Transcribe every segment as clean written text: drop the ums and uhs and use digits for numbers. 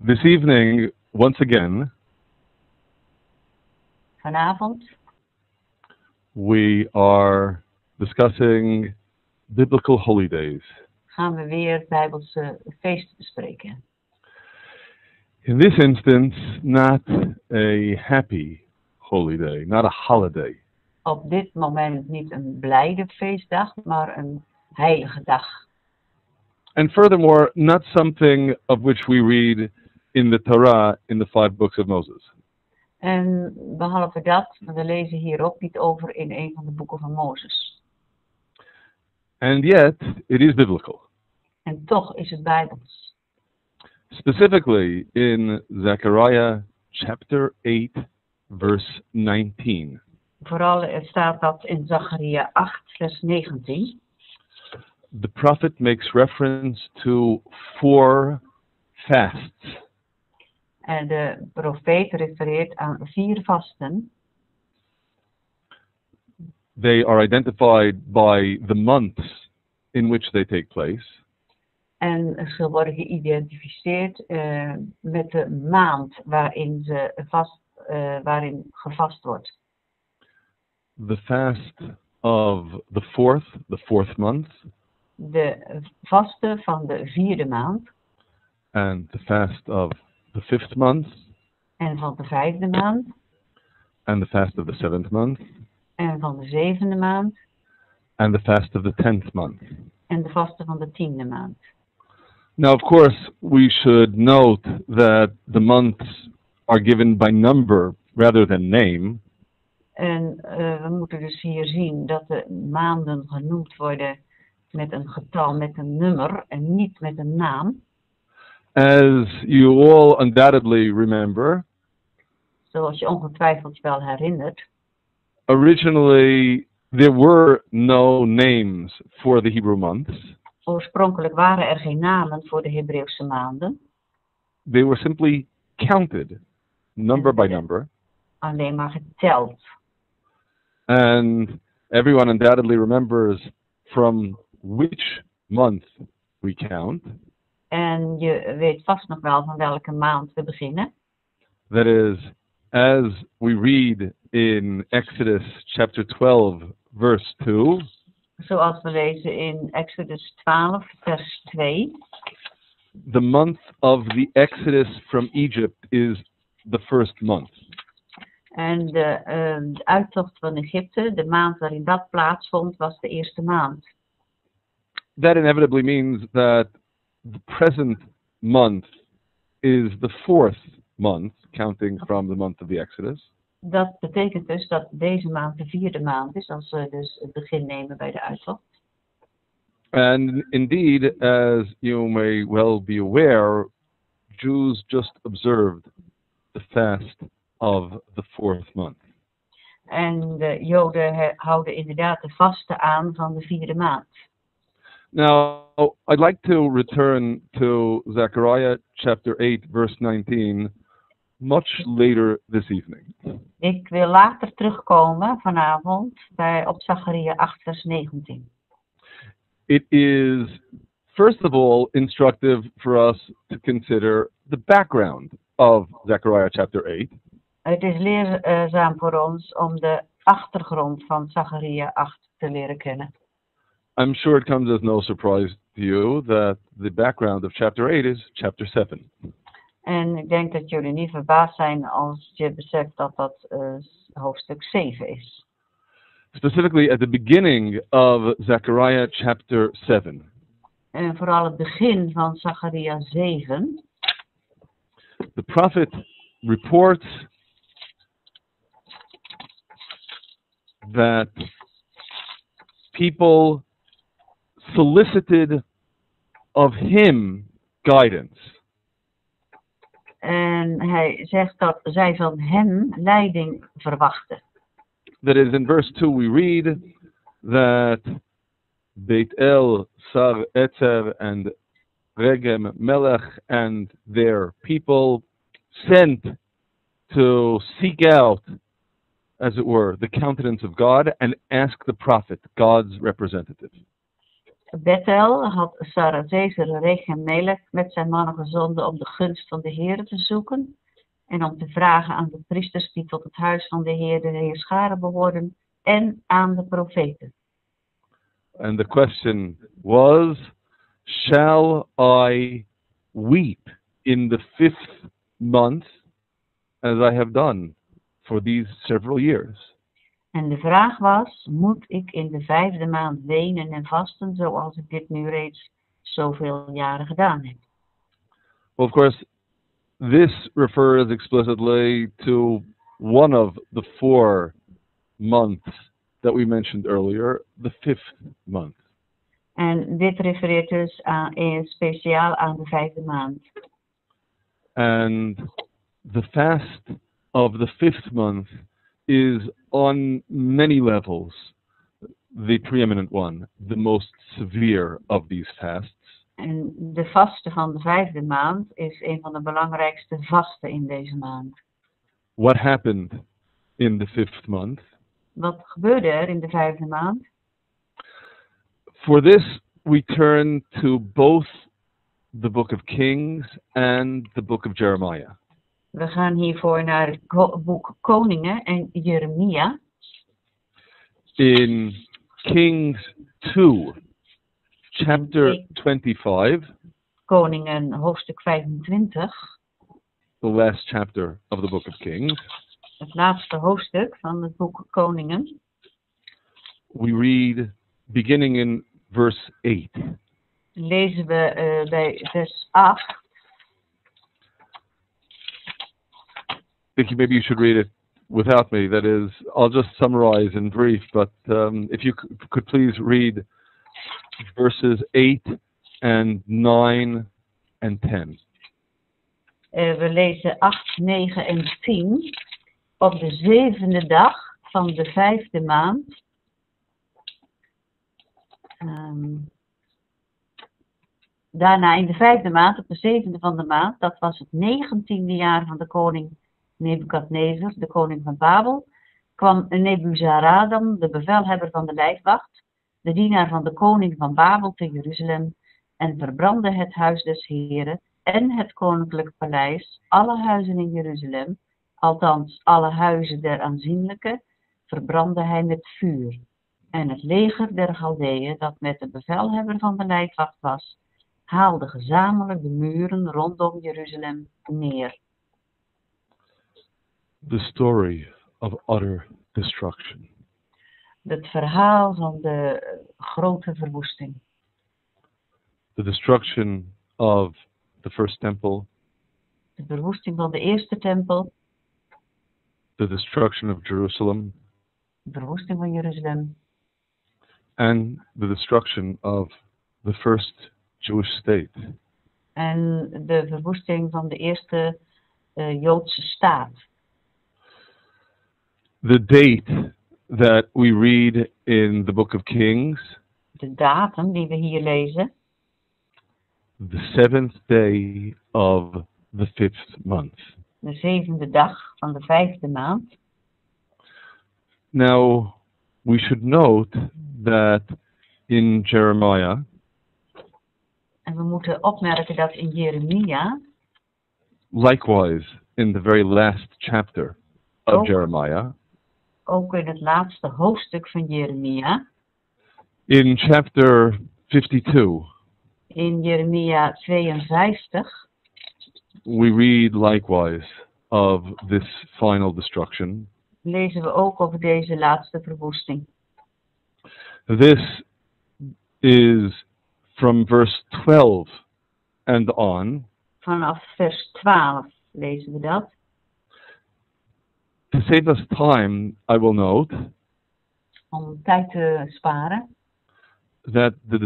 This evening, once again, vanavond we are discussing biblical holy days. gaan we weer Bijbelse feesten bespreken. In this instance, not a happy holy day, not a holiday. Op dit moment niet een blijde feestdag, maar een heilige dag. And furthermore, not something of which we read in the Torah in the 5 books of Moses. En behalve dat, we lezen hier ook niet over in een van de boeken van Mozes. And yet, it is biblical. En toch is het Bijbels. Specifically in Zechariah chapter 8, verse 19. Vooral staat dat in Zacharia 8, vers 19. The prophet makes reference to 4 fasts. En de profeet refereert aan 4 vasten. They are identified by the months in which they take place. En ze worden geïdentificeerd met de maand waarin waarin gevast wordt. The fast of the fourth month. De vaste van de 4e maand. And the fast of the 5th month. En van de 5e maand. And the fast of the 7th month. En van de 7e maand. And the fast of the 10th month. En de vaste van de 10e maand. Now, of course, we should note that the months are given by number rather than name. En we moeten dus hier zien dat de maanden genoemd worden met een getal, met een nummer en niet met een naam. As you all undoubtedly remember, zoals je ongetwijfeld wel herinnert, originally there were no names for the Hebrew months. Oorspronkelijk waren er geen namen voor de Hebreeuwse maanden. They were simply counted, number by number. Alleen maar geteld. And everyone undoubtedly remembers from which month we count. En je weet vast nog wel van welke maand we beginnen. That is, as we read in Exodus chapter 12, verse 2. Zoals we lezen in Exodus 12, vers 2. The month of the Exodus from Egypt is the first month. En de uittocht van Egypte, de maand waarin dat plaatsvond, was de eerste maand. That inevitably means that the present month is the 4th month, counting from the month of the Exodus. Dat betekent dus dat deze maand de 4e maand is, als we dus het begin nemen bij de uittocht. And indeed, as you may well be aware, Jews just observed the fast of the 4th month. En de Joden houden inderdaad de vasten aan van de 4e maand. Now, I'd like to return to Zechariah chapter 8, verse 19, much later this evening. Ik wil later terugkomen vanavond op Zacharia 8, vers 19. It is, first of all, instructive for us to consider the background of Zechariah chapter 8. Het is leerzaam voor ons om de achtergrond van Zacharia 8 te leren kennen. I'm sure it comes as no surprise to you that the background of chapter 8 is chapter 7. En ik denk dat jullie niet verbaasd zijn als je beseft dat dat hoofdstuk 7 is. Specifically at the beginning of Zechariah chapter 7. En vooral het begin van Zacharia 7. The prophet reports that people solicited of him guidance. En hij zegt dat zij van hem leiding verwachten. That is, in verse 2 we read that Beit El, Sar Etzer, and Regem Melech and their people sent to seek out, as it were, the countenance of God and ask the prophet, God's representative. Bethel had Sarazezer Rechem-Melech met zijn mannen gezonden om de gunst van de Heere te zoeken en om te vragen aan de priesters die tot het huis van de Heerscharen behoorden en aan de profeten. And the question was, shall I weep in the 5th month as I have done for these several years? En de vraag was, moet ik in de 5e maand wenen en vasten zoals ik dit nu reeds zoveel jaren gedaan heb? Well, of course, this refers explicitly to one of the 4 months that we mentioned earlier, the 5th month. En dit refereert dus speciaal aan de 5e maand. And the fast of the 5th month is on many levels the preeminent one, the most severe of these fasts. En de vaste van de 5e maand is een van de belangrijkste vasten in deze maand. What happened in the 5th month? Wat gebeurde er in de 5e maand? For this, we turn to both the book of Kings and the book of Jeremiah. We gaan hiervoor naar het boek Koningen en Jeremia. In Kings 2, chapter 25, Koningen hoofdstuk 25, the last chapter of the book of Kings, het laatste hoofdstuk van het boek Koningen. we read, beginning in verse 8. Lezen we bij vers 8. I think maybe you should read it without me. That is, I'll just summarize in brief, but if you could please read verses 8 and 9 and 10. We lezen 8, 9 en 10. Op de 7e dag van de 5e maand. Daarna in de 5e maand, op de 7e van de maand, dat was het 19e jaar van de koning Nebukadnezar, de koning van Babel, kwam Nebuzaradan, de bevelhebber van de lijfwacht, de dienaar van de koning van Babel te Jeruzalem, en verbrandde het huis des Heren en het koninklijk paleis, alle huizen in Jeruzalem, althans alle huizen der aanzienlijke, verbrandde hij met vuur. En het leger der Galdeeën, dat met de bevelhebber van de lijfwacht was, haalde gezamenlijk de muren rondom Jeruzalem neer. The story of utter destruction. Het verhaal van de grote verwoesting. The destruction of the first temple. De verwoesting van de eerste tempel. The destruction of Jerusalem. De verwoesting van Jeruzalem. And the destruction of the first Jewish state. En de verwoesting van de eerste Joodse staat. The date that we read in the book of Kings. De datum die we hier lezen. The 7th day of the 5th month. De 7e dag van de 5e maand. Now, we should note that in Jeremiah, en we moeten opmerken dat in Jeremia, likewise in the very last chapter of Jeremiah, ook in het laatste hoofdstuk van Jeremia, in chapter 52, in Jeremia 52, we read likewise of this final destruction. Lezen we ook over deze laatste verwoesting. This is from verse 12 and on. Vanaf vers 12 lezen we dat. To save us time, I will note om tijd te sparen, that the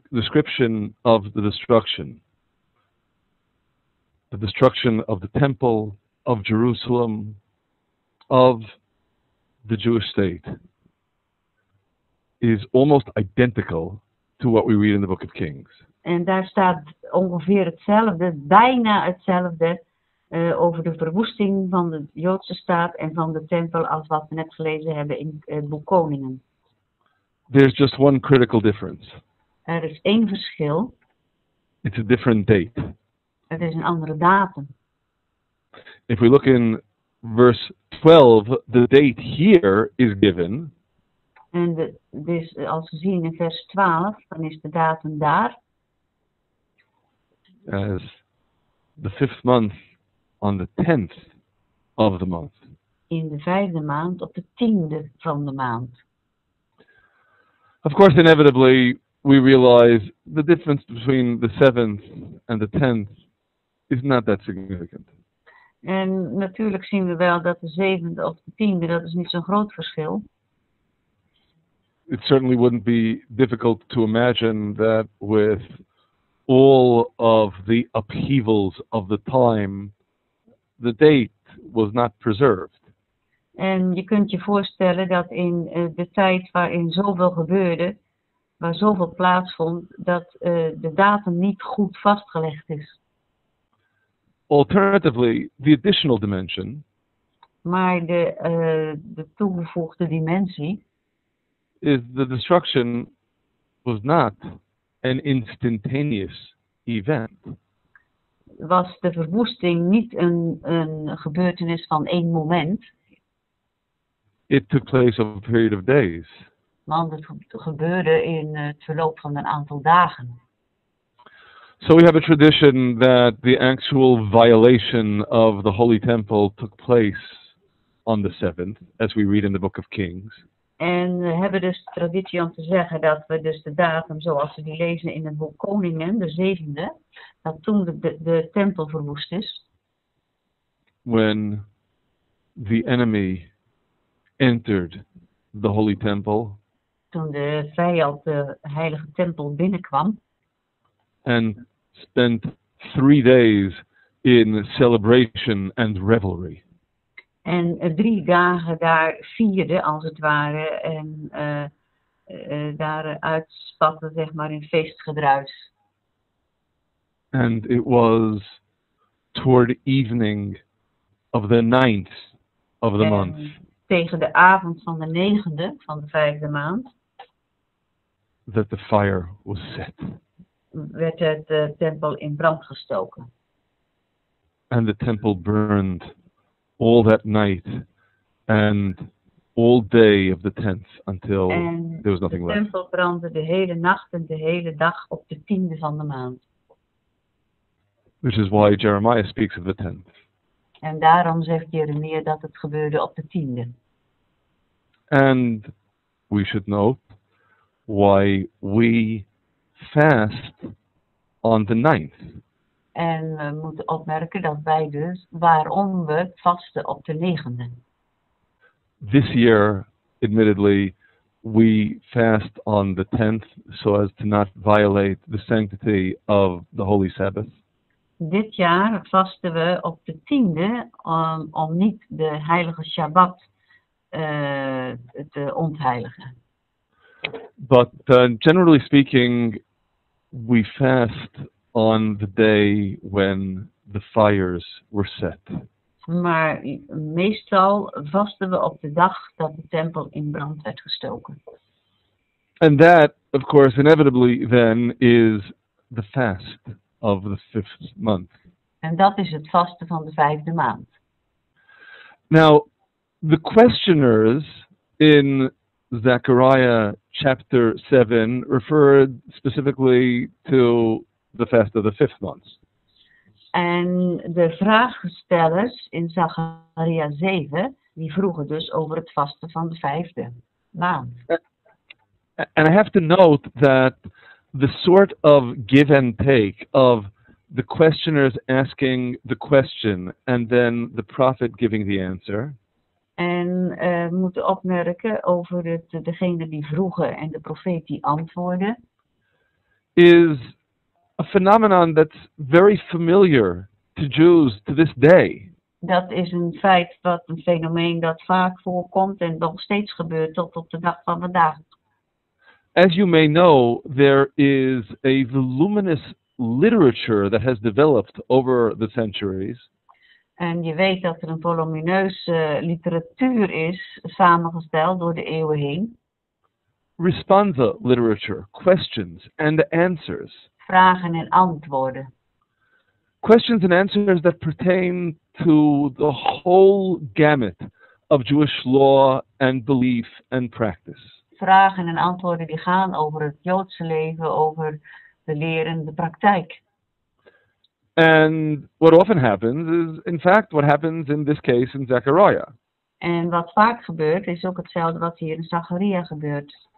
description of the destruction of the temple, of Jerusalem, of the Jewish state, is almost identical to what we read in the book of Kings. En daar staat ongeveer hetzelfde, bijna hetzelfde, over de verwoesting van de Joodse staat en van de tempel als wat we net gelezen hebben in het boek Koningen. There's just one critical difference. Er is één verschil. It's a different date. Het is een andere datum. If we look in verse 12, the date here is given En dus als we zien in vers 12, dan is de datum daar. as the 5th month on the 10th of the month. In de 5e maand op de 10e van de maand. Of course, inevitably, we realize the difference between the 7th and the 10th is not that significant. En natuurlijk zien we wel dat de 7e of de 10e, dat is niet zo'n groot verschil. It certainly wouldn't be difficult to imagine that with all of the upheavals of the time, the date was not preserved. En je kunt je voorstellen dat in de tijd waarin zoveel gebeurde, waar zoveel plaatsvond, dat de datum niet goed vastgelegd is. Alternatively, the additional dimension Maar de toegevoegde dimensie is the destruction was not an instantaneous event. was de verwoesting niet een gebeurtenis van één moment, It took place over a period of days. want het gebeurde in het verloop van een aantal dagen. So we have a tradition that the actual violation of the Holy Temple took place on the 7th, as we read in the Book of Kings. En we hebben dus de traditie om te zeggen dat we dus de datum, zoals we die lezen in het boek Koningen, de 7e, dat toen de tempel verwoest is. When the enemy entered the Holy Temple Toen de vijand de heilige tempel binnenkwam. and spent 3 days in celebration and revelry. En 3 dagen daar vierde, als het ware, en daar uitspatte, zeg maar, in feestgedruis. And it was toward the evening of the 9th of the month Tegen de avond van de 9e van de 5e maand that the fire was set. werd het tempel in brand gestoken. And the temple burned all that night and all day of the 10th until there was nothing de left. tempel brandde de hele nacht en de hele dag op de 10e van de maand. Which is why Jeremiah speaks of the 10th. En daarom zegt Jeremia dat het gebeurde op de 10e. And we should note why we fast on the 9th. En we moeten opmerken dat wij dus, waarom we vasten op de 9e. This year, admittedly, we fast on the 10th so as to not violate the sanctity of the Holy Sabbath. Dit jaar vasten we op de 10e om niet de heilige Shabbat te ontheiligen. But generally speaking, we fast on the day when the fires were set. Maar meestal vasten we op de dag dat de tempel in brand werd gestoken. And that, of course, inevitably then is the fast of the 5th month. En dat is het vasten van de 5e maand. Now, the questioners in Zechariah chapter 7 referred specifically to the fast of the 5th month. En de vraagstellers in Zacharia 7, die vroegen dus over het vasten van de 5e maand. And I have to note that the sort of give and take of the questioners asking the question and then the prophet giving the answer. En we moeten opmerken over degene die vroegen en de profeet die antwoordde. Is a phenomenon that's very familiar to Jews to this day. Dat is een feit, een fenomeen dat vaak voorkomt en nog steeds gebeurt tot op de dag van vandaag. As you may know, there is a voluminous literature that has developed over the centuries. En je weet dat er een volumineuze literatuur is, samengesteld door de eeuwen heen. responsa literature, questions and answers. Vragen en antwoorden. Questions and answers that pertain to the whole gamut of Jewish law and belief and practice. Vragen en antwoorden die gaan over het Joodse leven, over de leer en de praktijk. And what often happens is, in fact, what happens in this case in Zechariah. En wat vaak gebeurt, is ook hetzelfde wat hier in Zacharia gebeurt.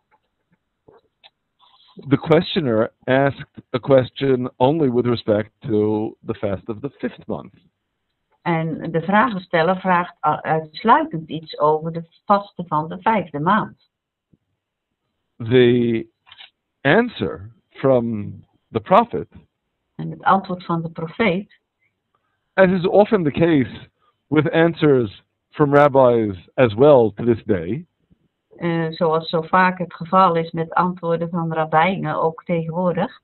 The questioner asked a question only with respect to the fast of the fifth month. En de vragensteller vraagt uitsluitend iets over de vasten van de vijfde maand. The answer from the prophet, En het antwoord van de profeet, as is often the case with answers from rabbis as well to this day, zoals zo vaak het geval is met antwoorden van rabbijnen, ook tegenwoordig,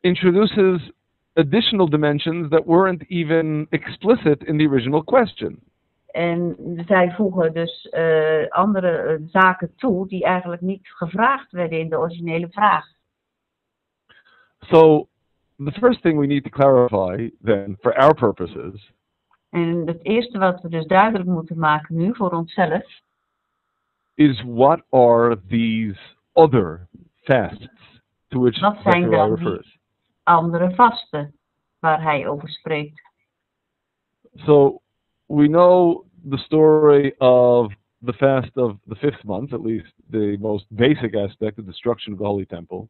introduces additional dimensions that weren't even explicit in the original question. En zij voegen dus andere zaken toe die eigenlijk niet gevraagd werden in de originele vraag. So, the first thing we need to clarify then, for our purposes, En het eerste wat we dus duidelijk moeten maken nu voor onszelf, is what are these other fasts to which wat zijn Zechariah dan refers. die andere vasten waar hij over spreekt? So, we know the story of the fast of the fifth month, at least the most basic aspect, the destruction of the Holy Temple.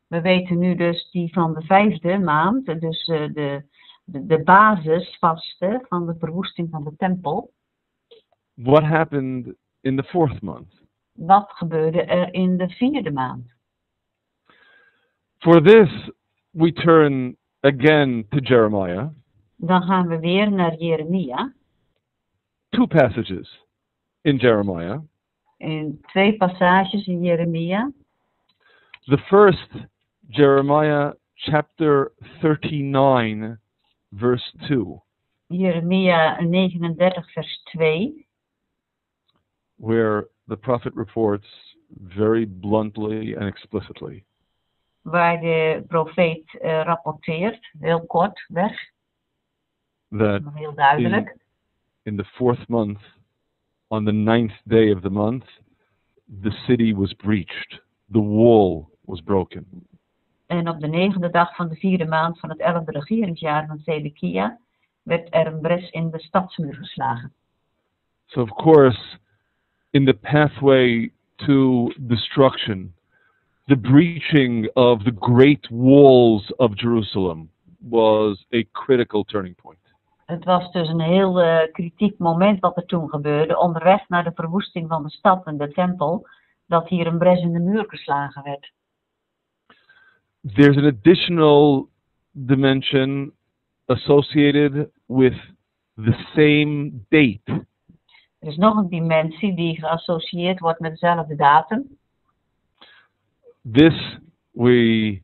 We weten nu dus die van de vijfde maand, dus de basisvasten van de verwoesting van de tempel. What happened in the fourth month? Wat gebeurde er in de vierde maand? For this, we turn again to Jeremiah. Dan gaan we weer naar Jeremia. Two passages in Jeremiah. In 2 passages in Jeremia. The first, Jeremiah chapter 39, verse 2. Jeremia 39 vers 2. Where the prophet reports very bluntly and explicitly Waar de profeet rapporteert, heel kort weg, that maar heel duidelijk. in the fourth month, on the 9th day of the month, the city was breached. The wall was broken. En op de 9e dag van de vierde maand van het 11e regeringsjaar van Zedekia werd er een bres in de stadsmuur geslagen. So of course, in the pathway to destruction, the breaching of the great walls of Jerusalem was a critical turning point. Het was dus een heel kritiek moment wat er toen gebeurde, onderweg naar de verwoesting van de stad en de tempel, dat hier een bres in de muur geslagen werd. There's an additional dimension associated with the same date. Er is nog een dimensie die geassocieerd wordt met dezelfde datum. This we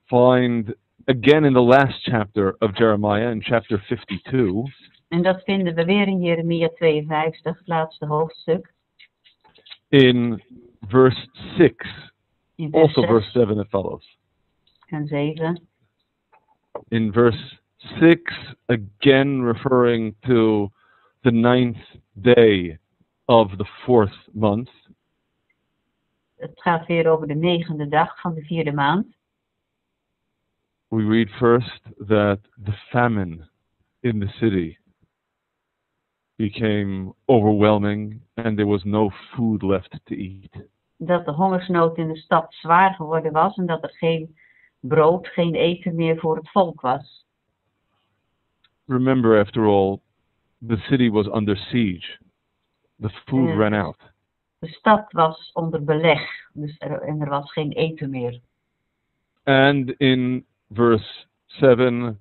find again in the last chapter of Jeremiah, in chapter 52. En dat vinden we weer in Jeremia 52, het laatste hoofdstuk. In verse 6, In vers also 6 verse 7 that follows. en 7. In verse 6, again referring to the 9th day of the fourth month. Het gaat weer over de 9e dag van de vierde maand. We read first that the famine in the city became overwhelming and there was no food left to eat. Dat de hongersnood in de stad zwaar geworden was en dat er geen brood, geen eten meer voor het volk was. Remember, after all, the city was under siege. The food ran out. De stad was onder beleg, dus er was geen eten meer. And in verse 7,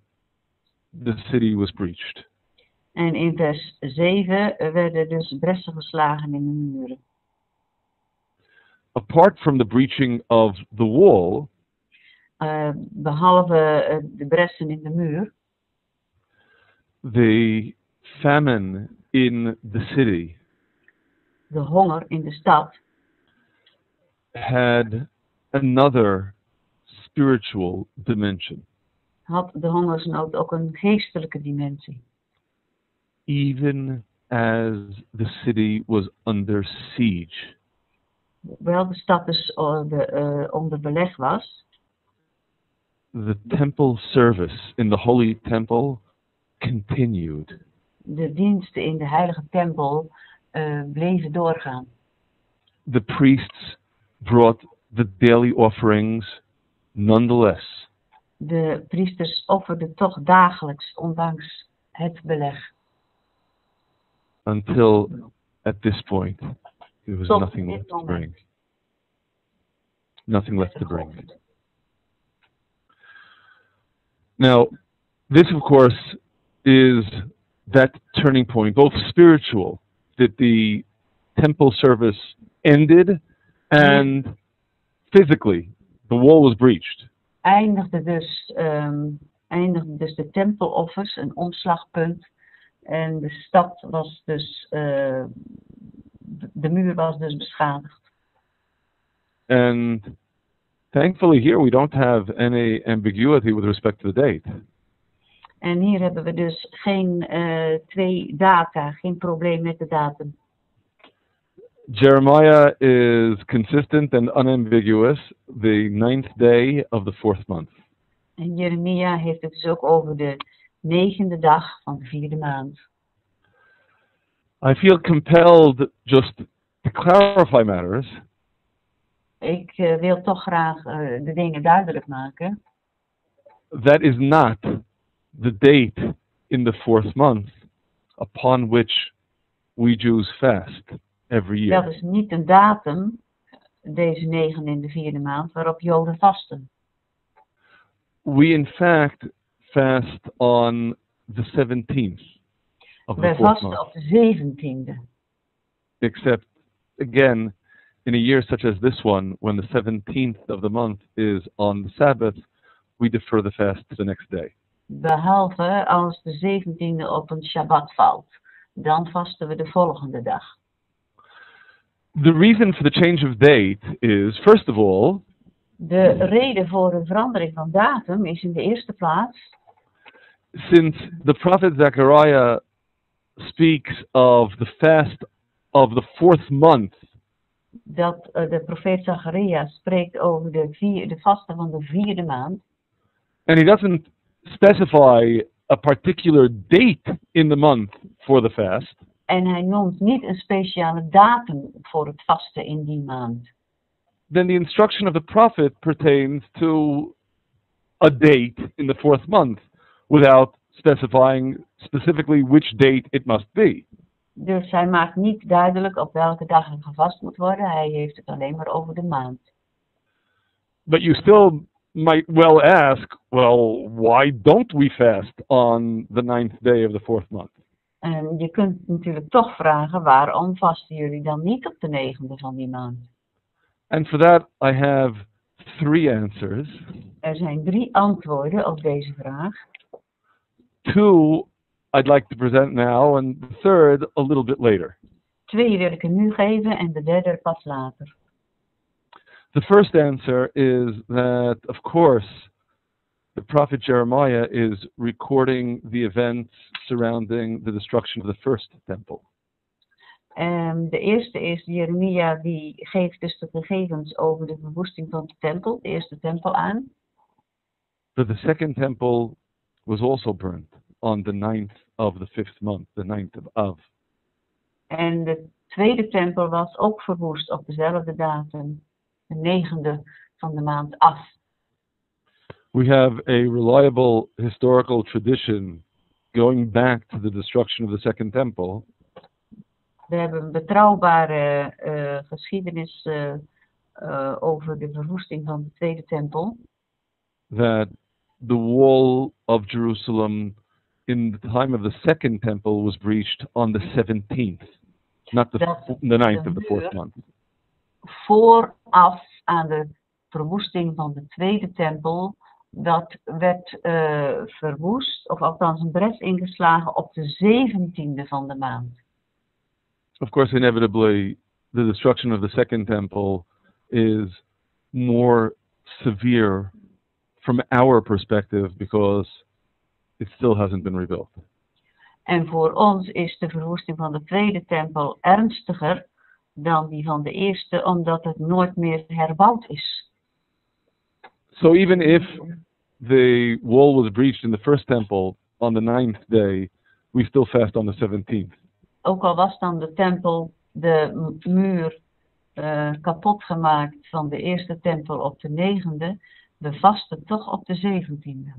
the city was breached. En in vers 7 werden dus bressen geslagen in de muren. Apart from the breaching of the wall, Behalve de bressen in de muur, the famine in the city de honger in de stad, had another spiritual dimension. Had de hongersnood ook een geestelijke dimensie. Even as the city was under siege, Hoewel de stad dus onder beleg was, the temple service in the holy temple continued. de diensten in de heilige tempel bleven doorgaan. The priests brought the daily offerings nonetheless. De priesters offerden toch dagelijks, ondanks het beleg. Until at this point there was Tot nothing dit left to moment. bring. Nothing left to bring. Now, this of course is that turning point, both spiritual, that the temple service ended, and physically, the wall was breached. Eindigde dus de tempeloffers, een omslagpunt. En de stad was dus, de muur was dus beschadigd. And thankfully here we don't have any ambiguity with respect to the date. En hier hebben we dus geen twee data, geen probleem met de datum. Jeremiah is consistent and unambiguous, the 9th day of the 4th month. En Jeremia heeft het dus ook over de 9e dag van de 4e maand. I feel compelled just to clarify matters. Ik wil toch graag de dingen duidelijk maken. That is not the date in the 4th month upon which we Jews fast every year. Dat is niet een datum, deze 9 in de 4e maand, waarop Joden vasten. We in fact fast on the 17th of the Wij 4th vasten month. op de 17e. Except, again, in a year such as this one, when the 17th of the month is on the Sabbath, we defer the fast to the next day. Behalve als de 17e op een Shabbat valt. Dan vasten we de volgende dag. The reason for the change of date is, first of all, De reden voor een verandering van datum is in de eerste plaats since the prophet Zechariah speaks of the fast of the 4th month, dat de profeet Zacharia spreekt over de vasten van de 4e maand. and he doesn't specify a particular date in the month for the fast, En hij noemt niet een speciale datum voor het vasten in die maand. then the instruction of the prophet pertains to a date in the 4th month without specifying specifically which date it must be. Dus hij maakt niet duidelijk op welke dag er gevast moet worden. Hij heeft het alleen maar over de maand. But you still might well ask, well, why don't we fast on the 9th day of the 4th month? En je kunt natuurlijk toch vragen, waarom vasten jullie dan niet op de 9e van die maand? And for that, I have 3 answers. Er zijn 3 antwoorden op deze vraag. 2 I'd like to present now, and the 3rd a little bit later. 2 wil ik er nu geven en de 3e pas later. The first answer is that, of course, the prophet Jeremiah is recording the events surrounding the destruction of the first temple. De eerste is Jeremia, die geeft dus de gegevens over de verwoesting van de tempel, de eerste tempel aan. But the second temple was also burned on the 9th of the 5th month, the 9th of Av. En de tweede tempel was ook verwoest op dezelfde datum, de 9e van de maand Av. We have a reliable historical tradition going back to the destruction of the second temple. We hebben een betrouwbare geschiedenis over de verwoesting van de tweede tempel. That the wall of Jerusalem in the time of the second temple was breached on the 17th, not the 9th of the 4th month. Vooraf aan de verwoesting van de tweede tempel, dat werd verwoest, of althans een bres ingeslagen op de 17e van de maand. Of course, inevitably, the destruction of the second temple is more severe from our perspective because it still hasn't been rebuilt. En voor ons is de verwoesting van de tweede tempel ernstiger dan die van de eerste, omdat het nooit meer herbouwd is. So even if the wall was breached in the first temple on the 9th day, we still fast on the 17th. Ook al was dan de tempel, de muur kapot gemaakt van de eerste tempel op de 9e, we vasten toch op de 17e.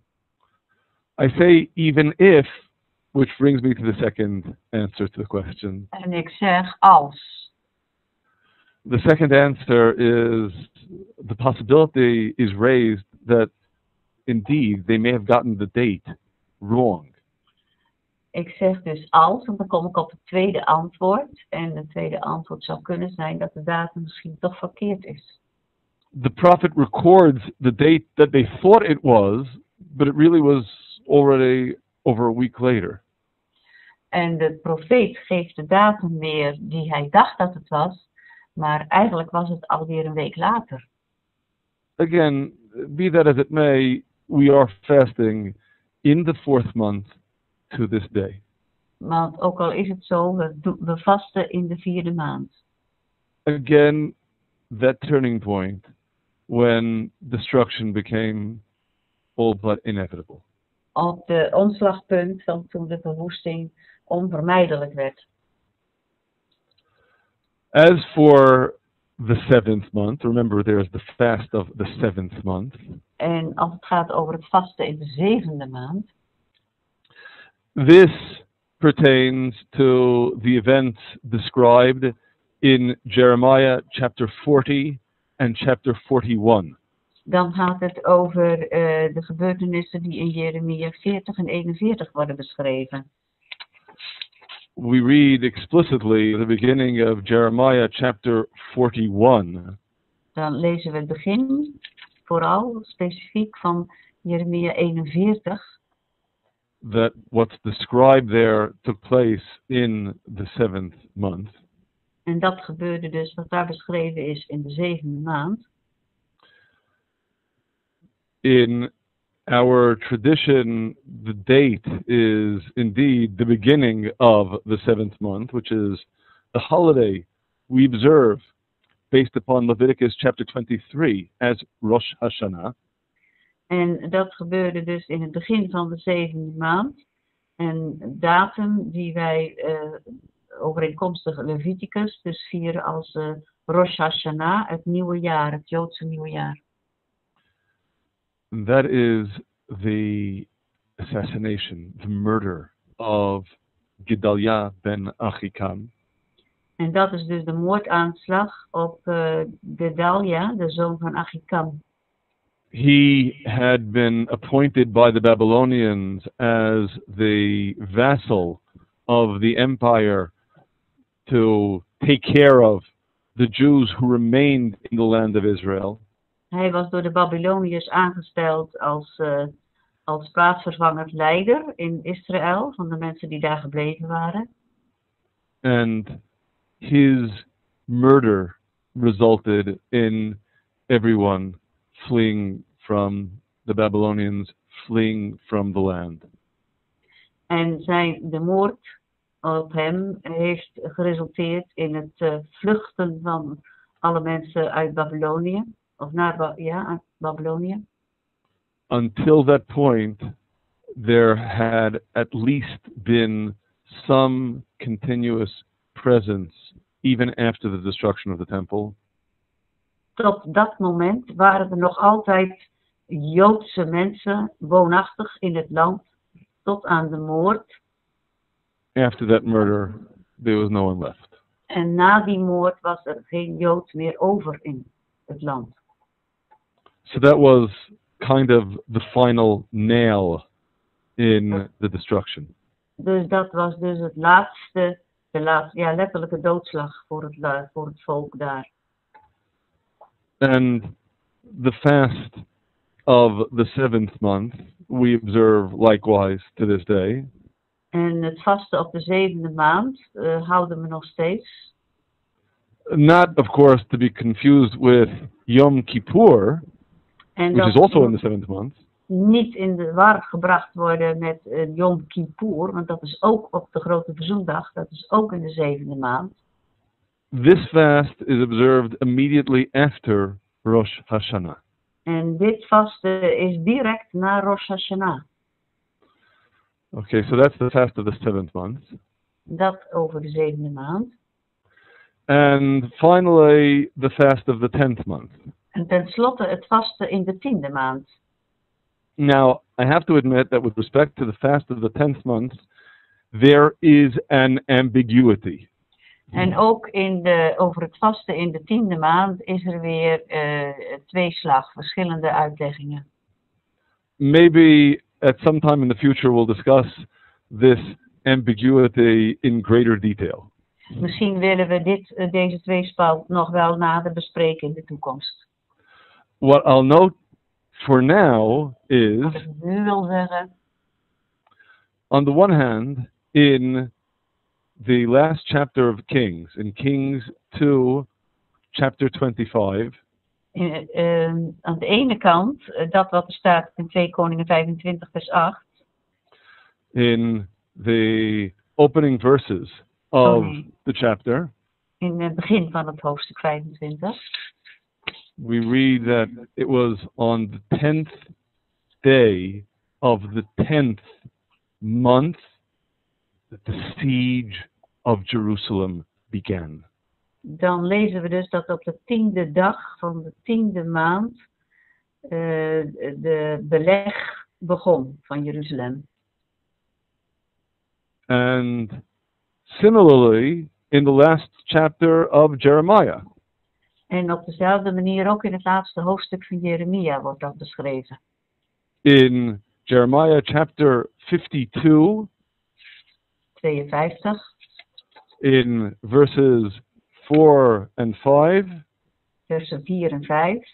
I say even if, which brings me to the second answer to the question. En ik zeg als. The second answer is the possibility is raised that indeed they may have gotten the date wrong. Ik zeg dus als, want dan kom ik op het tweede antwoord. En het tweede antwoord zou kunnen zijn dat de datum misschien toch verkeerd is. The prophet records the date that they thought it was, but it really was already over a week later. En de profeet geeft de datum weer die hij dacht dat het was, maar eigenlijk was het alweer een week later. Again, be that as it may, we are fasting in the 4th month to this day. Want ook al is het zo, we vasten in de 4e maand. Again, that turning point when destruction became all but inevitable. Op de omslagpunt van toen de verwoesting onvermijdelijk werd. As for the 7th month, remember there's the fast of the 7th month. En als het gaat over het vasten in de 7e maand. This pertains to the events described in Jeremiah chapter 40 and chapter 41. Dan gaat het over de gebeurtenissen die in Jeremia 40 en 41 worden beschreven. We read explicitly the beginning of Jeremiah chapter 41. Dan lezen we het begin, vooral specifiek van Jeremia 41. That what's described there took place in the 7th month. En dat gebeurde dus, wat daar beschreven is, in de 7e maand. In our tradition, the date is indeed the beginning of the 7th month, which is the holiday we observe based upon Leviticus chapter 23 as Rosh Hashanah. En dat gebeurde dus in het begin van de 7e maand. En datum die wij overeenkomstig Leviticus dus vieren als Rosh Hashanah, het nieuwe jaar, het Joodse nieuwe jaar. That is the assassination, the murder of Gedaliah ben Achikam. En dat is dus de moordaanslag op Gedaliah, de zoon van Achikam. He had been appointed by the Babylonians as the vassal of the empire to take care of the Jews who remained in the land of Israel. Hij was door de Babyloniërs aangesteld als plaatsvervangend leider in Israël, van de mensen die daar gebleven waren. And his murder resulted in everyone fleeing from the Babylonians, fleeing from the land. En de moord op hem heeft geresulteerd in het vluchten van alle mensen uit Babylonië. Of naar uit Babylonië. Until that point, there had at least been some continuous presence, even after the destruction of the temple. Tot dat moment waren er nog altijd Joodse mensen woonachtig in het land, tot aan de moord. After that murder, there was no one left. En na die moord was er geen Jood meer over in het land. So that was kind of the final nail in the destruction. Dus dat was dus het laatste, letterlijke doodslag voor het volk daar. And the fast of the 7th month we observe likewise to this day. En het vasten op de 7e maand houden we nog steeds. Not, of course, to be confused with Yom Kippur, En which is dat also in the seventh month. niet in de war gebracht worden met Yom Kippur, want dat is ook op de grote verzoendag, dat is ook in de zevende maand. This fast is observed immediately after Rosh Hashanah. En dit vasten is direct na Rosh Hashanah. Okay, so that's the fast of the seventh month. Dat over de zevende maand. And finally, the fast of the 10th month. En tenslotte het vasten in de tiende maand. Now, I have to admit that with respect to the fast of the 10th month, there is an ambiguity. En ook over het vasten in de tiende maand is er weer tweeslag, verschillende uitleggingen. Maybe at some time in the future we'll discuss this ambiguity in greater detail. Misschien willen we deze tweespalt nog wel nader bespreken in de toekomst. What I'll note for now is, Wat ik nu wil zeggen, on the one hand, in the last chapter of Kings, in Kings 2, chapter 25, aan de ene kant, dat wat er staat in 2 Koningen 25 vers 8, in the opening verses of the chapter, in het begin van het hoofdstuk 25, we read that it was on the 10th day of the 10th month that the siege of Jerusalem began. Dan lezen we dus dat op de tiende dag van de tiende maand de beleg begon van Jeruzalem. And similarly, in the last chapter of Jeremiah. En op dezelfde manier ook in het laatste hoofdstuk van Jeremia wordt dat beschreven. In Jeremiah chapter 52, 52, in verses 4 and 5, versen 4 en 5,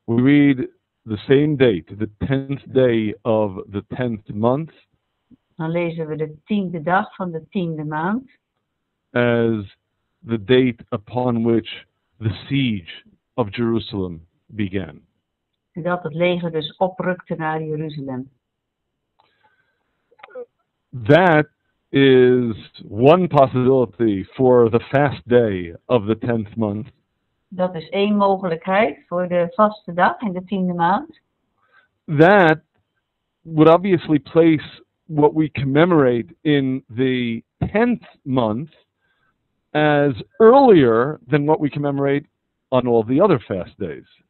we read the same date, the 10th day of the 10th month, dan lezen we de tiende dag van de tiende maand as the date upon which the siege of Jerusalem began. en dat het leger dus oprukte naar Jeruzalem. That is one possibility for the fast day of the 10th month. Dat is één mogelijkheid voor de vaste dag in de tiende maand. That would obviously place what we commemorate in the 10th month as earlier than what we commemorate on all the other fast days.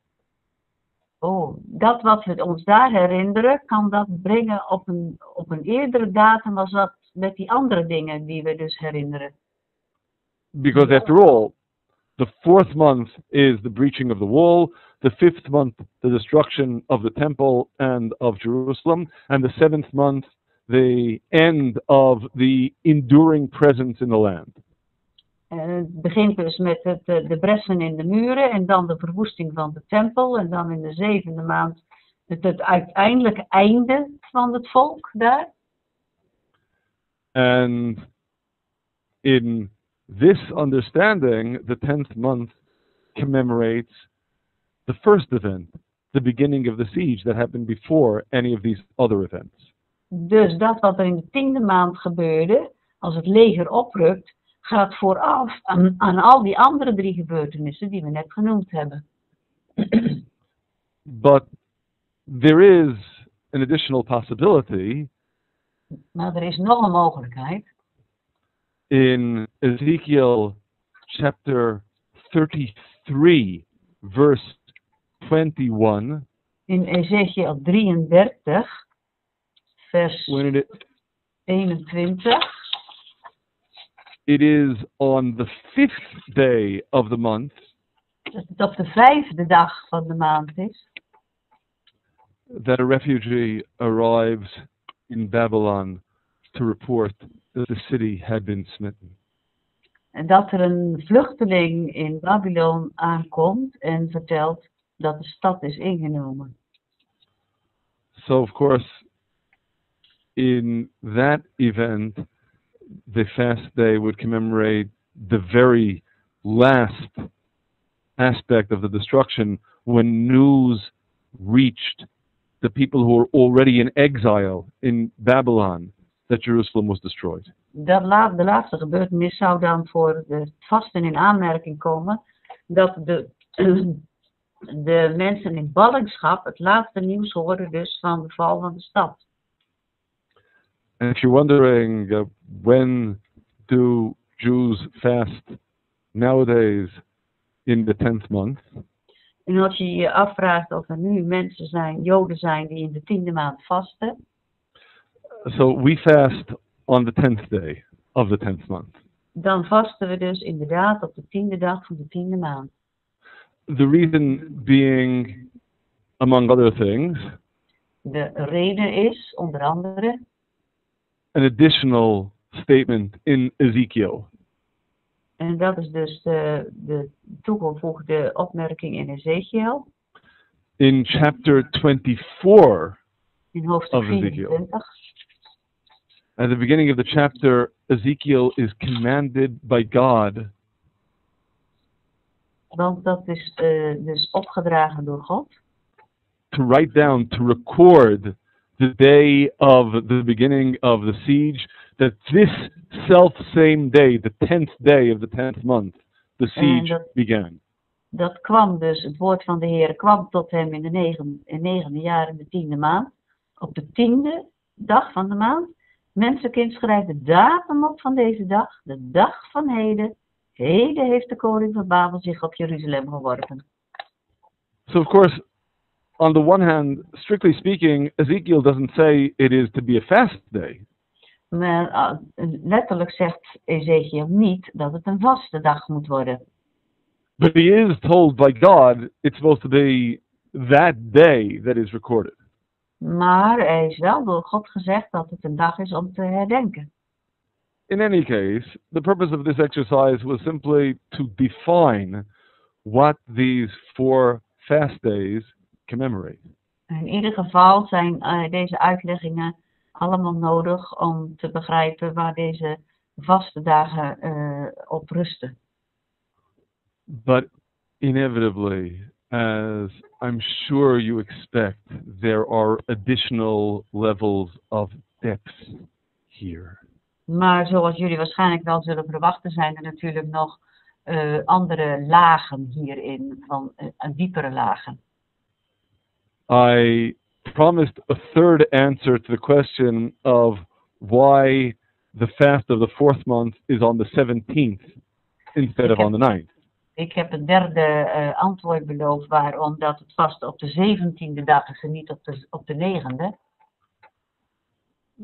Oh, dat wat we ons daar herinneren, kan dat brengen op een eerdere datum als dat met die andere dingen die we dus herinneren. Because after all, the 4th month is the breaching of the wall, the 5th month the destruction of the temple and of Jerusalem, and the 7th month the end of the enduring presence in the land. Het begint dus met de bressen in de muren en dan de verwoesting van de tempel en dan in de zevende maand het uiteindelijke einde van het volk daar. And in this understanding, the 10th month commemorates the first event, the beginning of the siege that happened before any of these other events. Dus dat wat er in de tiende maand gebeurde, als het leger oprukt, gaat vooraf aan al die andere 3 gebeurtenissen die we net genoemd hebben. But there is an additional possibility. Maar er is nog een mogelijkheid. In Ezekiel chapter 33, verse 21. In Ezekiel 33, vers 21. It is on the 5th day of the month. Dat het op de 5e dag van de maand is. That a refugee arrives in Babylon to report that the city had been smitten. En dat er een vluchteling in Babylon aankomt en vertelt dat de stad is ingenomen. So of course, in that event, the fast day would commemorate the very last aspect of the destruction when news reached the people who were already in exile in Babylon that Jerusalem was destroyed. De laatste gebeurtenis zou dan voor het vasten in aanmerking komen dat de mensen in ballingschap het laatste nieuws hoorden dus van de val van de stad. And if you're wondering when do Jews fast nowadays in the 10th month? En als je je afvraagt of er nu mensen zijn, Joden zijn die in de 10e maand vasten. So we fast on the 10th day of the 10th month. Dan vasten we dus inderdaad op de 10e dag van de 10e maand. The reason being, among other things, De reden is, onder andere, an additional statement in Ezekiel. en dat is dus de toegevoegde opmerking in Ezekiel. In chapter 24 In hoofdstuk of Ezekiel. 24. At the beginning of the chapter, Ezekiel is commanded by God Want dat is dus opgedragen door God. to write down, to record the day of the beginning of the siege, that this self-same day, the 10th day of the 10th month, the siege began. Dat kwam dus, het woord van de Heer kwam tot hem in de negende jaar in de 10e maand. Op de 10e dag van de maand. Mensenkind, schrijf de datum op van deze dag, de dag van heden. Heden heeft de koning van Babel zich op Jeruzalem geworpen. So of course, on the one hand, strictly speaking, Ezekiel doesn't say it is to be a fast day. Maar letterlijk zegt Ezekiel niet dat het een vaste dag moet worden. But he is told by God it's supposed to be that day that is recorded. Maar hij is wel door God gezegd dat het een dag is om te herdenken. In any case, the purpose of this exercise was simply to define what these 4 fast days commemorate. In ieder geval zijn deze uitleggingen allemaal nodig om te begrijpen waar deze vaste dagen op rusten. But inevitably, as I'm sure you expect, there are additional levels of depth here. Maar zoals jullie waarschijnlijk wel zullen verwachten, zijn er natuurlijk nog andere lagen hierin, van diepere lagen. I promised a third answer to the question of why the fast of the 4th month is on the 17th instead of on the 9th. Ik heb een derde antwoord beloofd waarom dat het vast op de 17e dag is en niet op de 9e.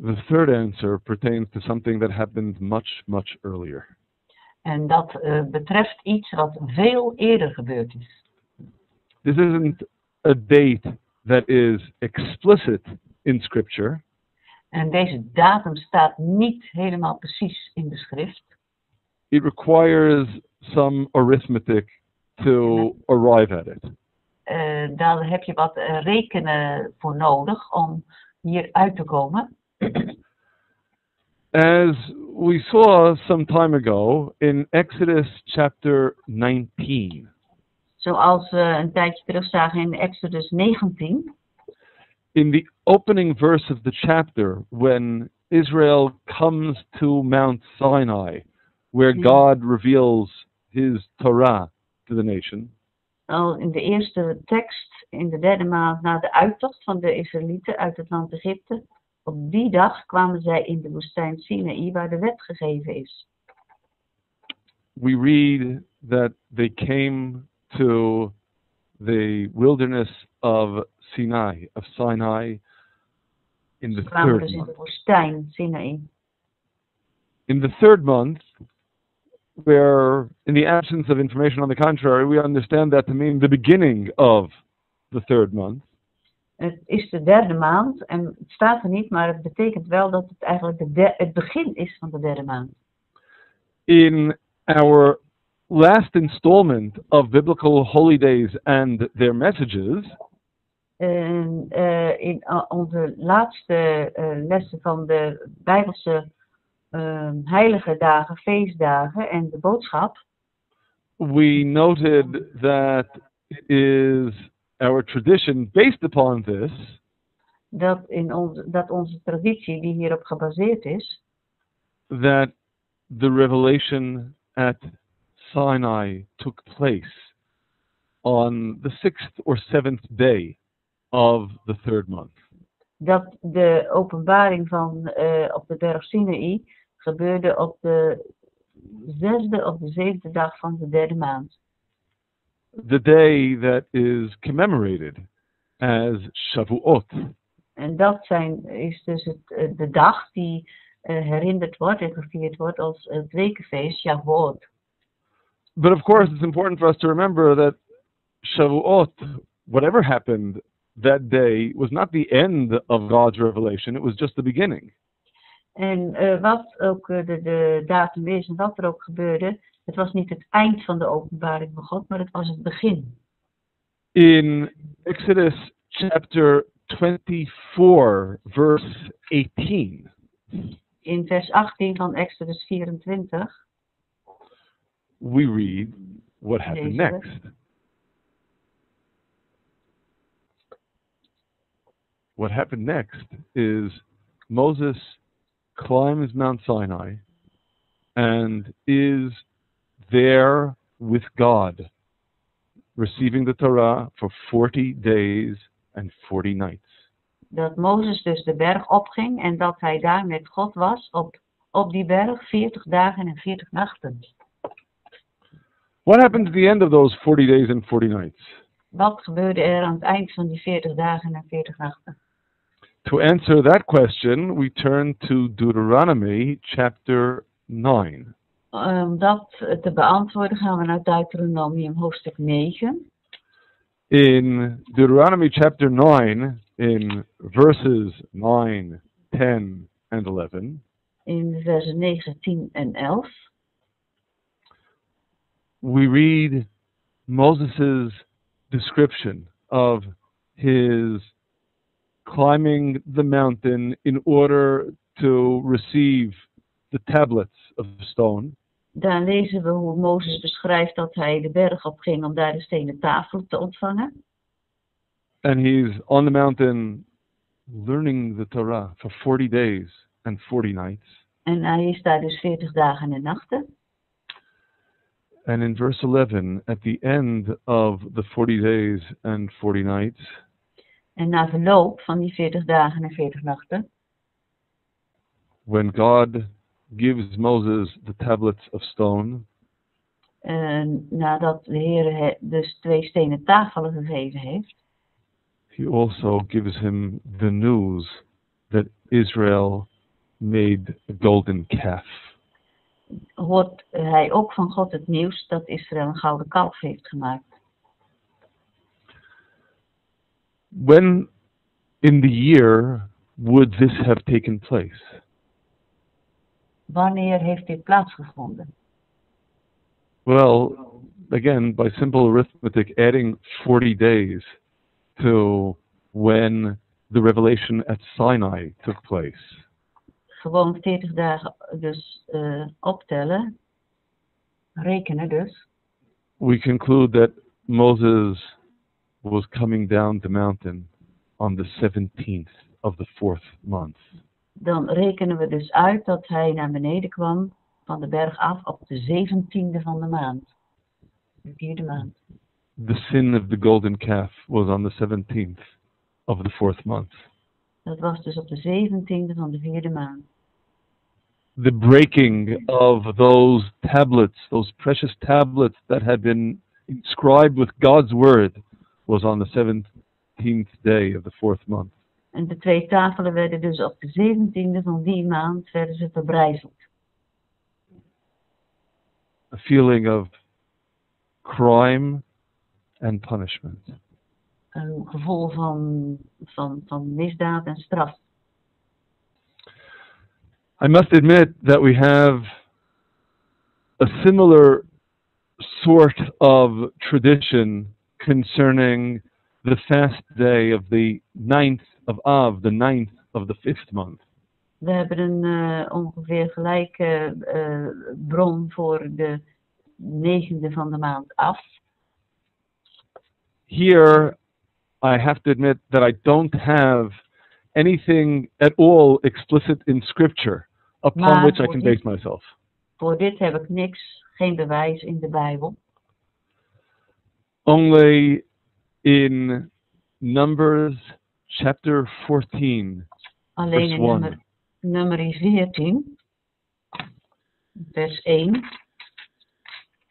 The third answer pertains to something that happened much, much earlier. En dat betreft iets wat veel eerder gebeurd is. This isn't a date that is explicit in Scripture. En deze datum staat niet helemaal precies in de schrift. It requires some arithmetic to arrive at it. Daar heb je wat rekenen voor nodig om hier uit te komen. As we saw some time ago in Exodus chapter 19. Zoals we een tijdje terug zagen in Exodus 19. In the opening verse of the chapter, when Israel comes to Mount Sinai, where God reveals his Torah to the nation. Al in de eerste tekst, in de 3e maand na de uittocht van de Israëlieten uit het land Egypte, op die dag kwamen zij in de woestijn Sinaï, waar de wet gegeven is. We read that they came to the wilderness of Sinai in the Kwamen third dus in month. de woestijn Sinaï. In the 3rd month, where in the absence of information on the contrary, we understand that to mean the beginning of the 3rd month. Het is de 3e maand en het staat er niet, maar het betekent wel dat het eigenlijk het begin is van de 3e maand. In our last installment of biblical holy days and their messages, In onze laatste lessen van de Bijbelse heilige dagen, feestdagen en de boodschap, we noted that it is our tradition based upon this dat onze traditie die hierop gebaseerd is, that the revelation at Sinai took place on the 6th or 7th day of the 3rd month. dat de openbaring van op de berg Sinaï gebeurde op de 6e of de 7e dag van de 3e maand. The day that is commemorated as Shavuot. En dat is dus de dag die herinnerd wordt en gevierd wordt als het wekenfeest Shavuot. But of course it's important for us to remember that Shavuot, whatever happened that day, was not the end of God's revelation, it was just the beginning. En wat ook de datum is en wat er ook gebeurde, het was niet het eind van de openbaring van God, maar het was het begin. In Exodus chapter 24, verse 18. In vers 18 van Exodus 24. We read what happened next. What happened next is Moses climbs Mount Sinai and is there with God, receiving the Torah for 40 days and 40 nights. Dat Mozes dus de berg opging en dat hij daar met God was op die berg 40 dagen en 40 nachten. What happened at the end of those 40 days and 40 nights? Wat gebeurde er aan het eind van die 40 dagen en 40 nachten? To answer that question, we turn to Deuteronomy chapter 9. Om dat te beantwoorden gaan we naar Deuteronomium hoofdstuk 9. In Deuteronomy chapter 9, in verses 9, 10 and 11. In de versen 9, 10 en 11. We read Moses' description of his climbing the mountain in order to receive the tablets of stone. Daar lezen we hoe Mozes beschrijft dat hij de berg opging om daar de stenen tafel te ontvangen. And he's on the mountain learning the Torah for 40 days and 40 nights. En hij is daar dus 40 dagen en nachten. And in verse 11, at the end of the 40 days and 40 nights, en na verloop van die 40 dagen en 40 nachten, when God gives Moses the tablets of stone, nadat de Heer dus 2 stenen tafelen gegeven heeft, he also gives him the news that Israel made a golden calf. Hoort hij ook van God het nieuws dat Israël een gouden kalf heeft gemaakt. When in the year would this have taken place? Wanneer heeft dit plaatsgevonden? Well, again, by simple arithmetic, adding 40 days to when the revelation at Sinai took place. Gewoon 40 dagen dus optellen, rekenen dus. We conclude that Moses was coming down the mountain on the 17th of the 4th month. Dan rekenen we dus uit dat hij naar beneden kwam van de berg af op de 17e van de maand. De 4e maand. The sin of the golden calf was on the 17th of the 4th month. Dat was dus op de 17e van de 4e maand. The breaking of those tablets, those precious tablets that had been inscribed with God's word, was on the 17th day of the 4th month. En de 2 tafelen werden dus op de 17e van die maand werden ze verbrijzeld. A feeling of crime and punishment. Een gevoel van misdaad en straf. I must admit that we have a similar sort of tradition concerning the fast day of the 9th of Av, the 9th of the 5th month. We hebben een ongeveer gelijke bron voor de negende van de maand af. Here, I have to admit that I don't have anything at all explicit in Scripture upon Maar which I voor can dit- base myself. Voor dit heb ik niks, geen bewijs in de Bijbel. Only in Numbers chapter 14, Alleen verse in 1. nummer 14, vers 1,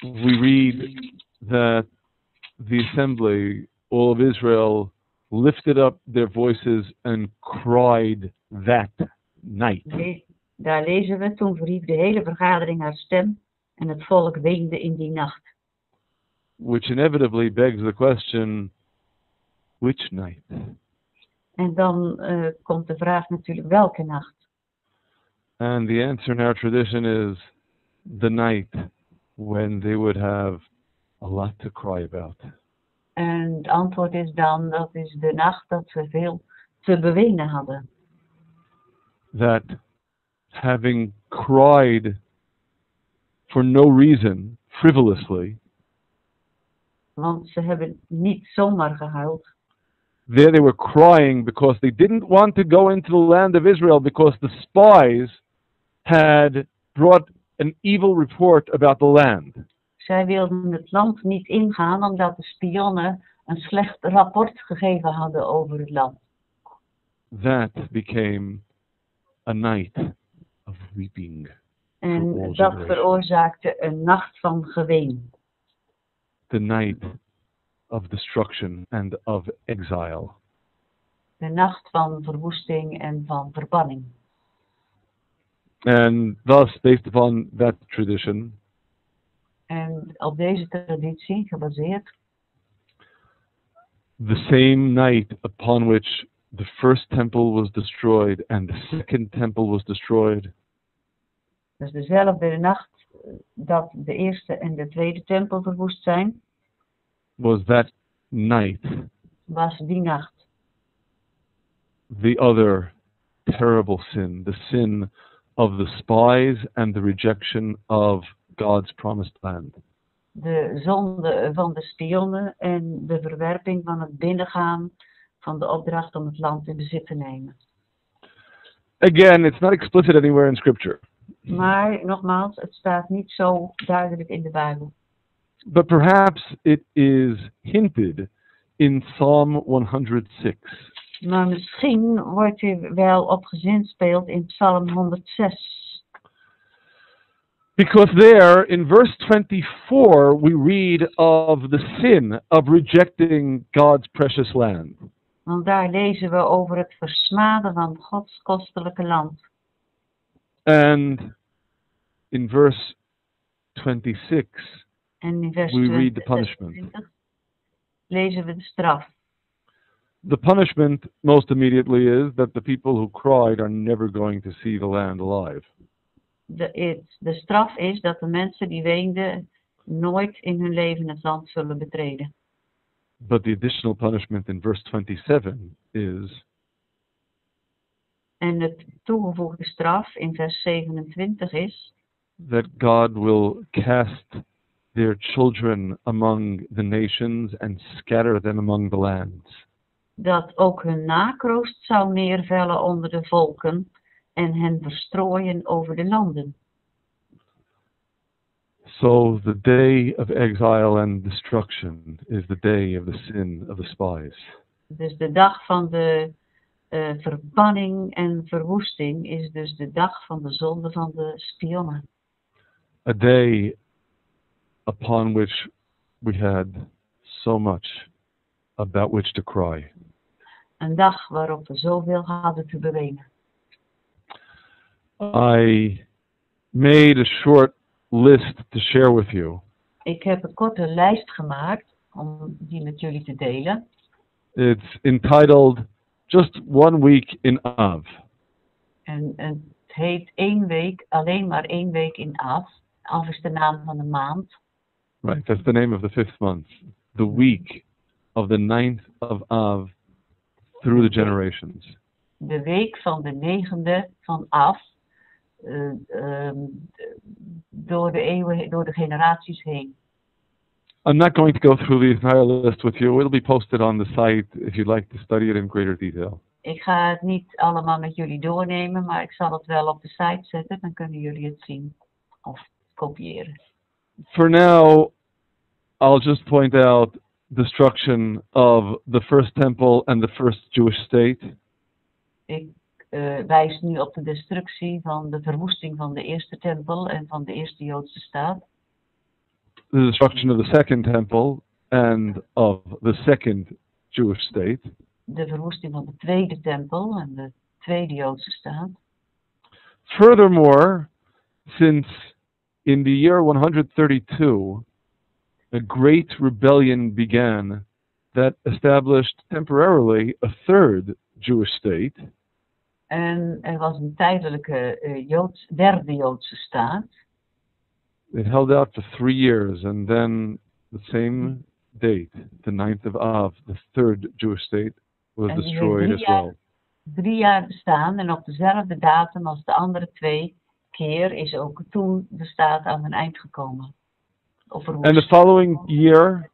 we read that the assembly, all of Israel, lifted up their voices and cried that night. daar lezen we, toen verhief de hele vergadering haar stem en het volk weende in die nacht. Which inevitably begs the question, which night? En dan komt de vraag natuurlijk, welke nacht? And the answer in our tradition is the night when they would have a lot to cry about. En het antwoord is dan, dat is de nacht dat ze veel te bewenen hadden. That having cried for no reason, frivolously, Want ze hebben niet zomaar gehuild. there they were crying because they didn't want to go into the land of Israel because the spies had brought an evil report about the land. Zij wilden het land niet ingaan omdat de spionnen een slecht rapport gegeven hadden over het land. That became a night of weeping. For all En dat generations. veroorzaakte een nacht van geween. The night of destruction and of exile. De nacht van verwoesting en van verbanning. And thus, based upon that tradition, En op deze traditie gebaseerd, the same night upon which the first temple was destroyed and the second temple was destroyed, dus dezelfde nacht dat de eerste en de tweede tempel verwoest zijn, was that night was die nacht the other terrible sin, the sin of the spies and the rejection of God's promised land. de zonde van de spionnen en de verwerping van het binnengaan van de opdracht om het land in bezit te nemen. Again, it's not explicit anywhere in Scripture, Maar nogmaals, het staat niet zo duidelijk in de Bijbel. but perhaps it is hinted in Psalm 106. Maar misschien wordt u wel op gezinspeeld in Psalm 106. Because there, in verse 24, we read of the sin of rejecting God's precious land. Want daar lezen we over het versmaden van Gods kostelijke land. And in verse 26, En in vers we read the 20, punishment. lezen we de straf. The punishment, most immediately, is that the people who cried are never going to see the land alive. De straf is dat de mensen die weenden nooit in hun leven het land zullen betreden. But the additional punishment in verse 27 is En de toegevoegde straf in vers 27 is that God will cast their children among the nations and scatter them among the lands. dat ook hun nakroost zou neervellen onder de volken en hen verstrooien over de landen. So the day of exile and destruction is the day of the sin of the spies. Dus de dag van de verbanning en verwoesting is dus de dag van de zonde van de spionnen. A day upon which we had so much about which to cry. Een dag waarop we zoveel hadden te bewenen. I made a short list to share with you. Ik heb een korte lijst gemaakt om die met jullie te delen. It's entitled Just One Week in Av. En het heet 1 week, alleen maar 1 week in Av. Av is de naam van de maand. Right, that's the name of the 5th month. The week of the 9th of Av through the generations. De week van de 9e van Av door de eeuwen, door de generaties heen. I'm not going to go through the entire list with you. It'll be posted on the site if you'd like to study it in greater detail. Ik ga het niet allemaal met jullie doornemen, maar ik zal het wel op de site zetten. Dan kunnen jullie het zien of kopiëren. For now, I'll just point out destruction of the first temple and the first Jewish state. Ik wijs nu op de destructie van de verwoesting van de eerste tempel en van de eerste Joodse staat. The destruction of the second temple and of the second Jewish state. De verwoesting van de tweede tempel en de tweede Joodse staat. Furthermore, since in the year 132, a great rebellion began that established temporarily a third Jewish state. En er was een tijdelijke derde Joodse staat. It held out for 3 years, and then the same date, the 9th of Av, the third Jewish state, was destroyed as well. 3 jaar bestaan en op dezelfde datum als de andere 2 keer is ook toen de staat aan een eind gekomen. And the following year,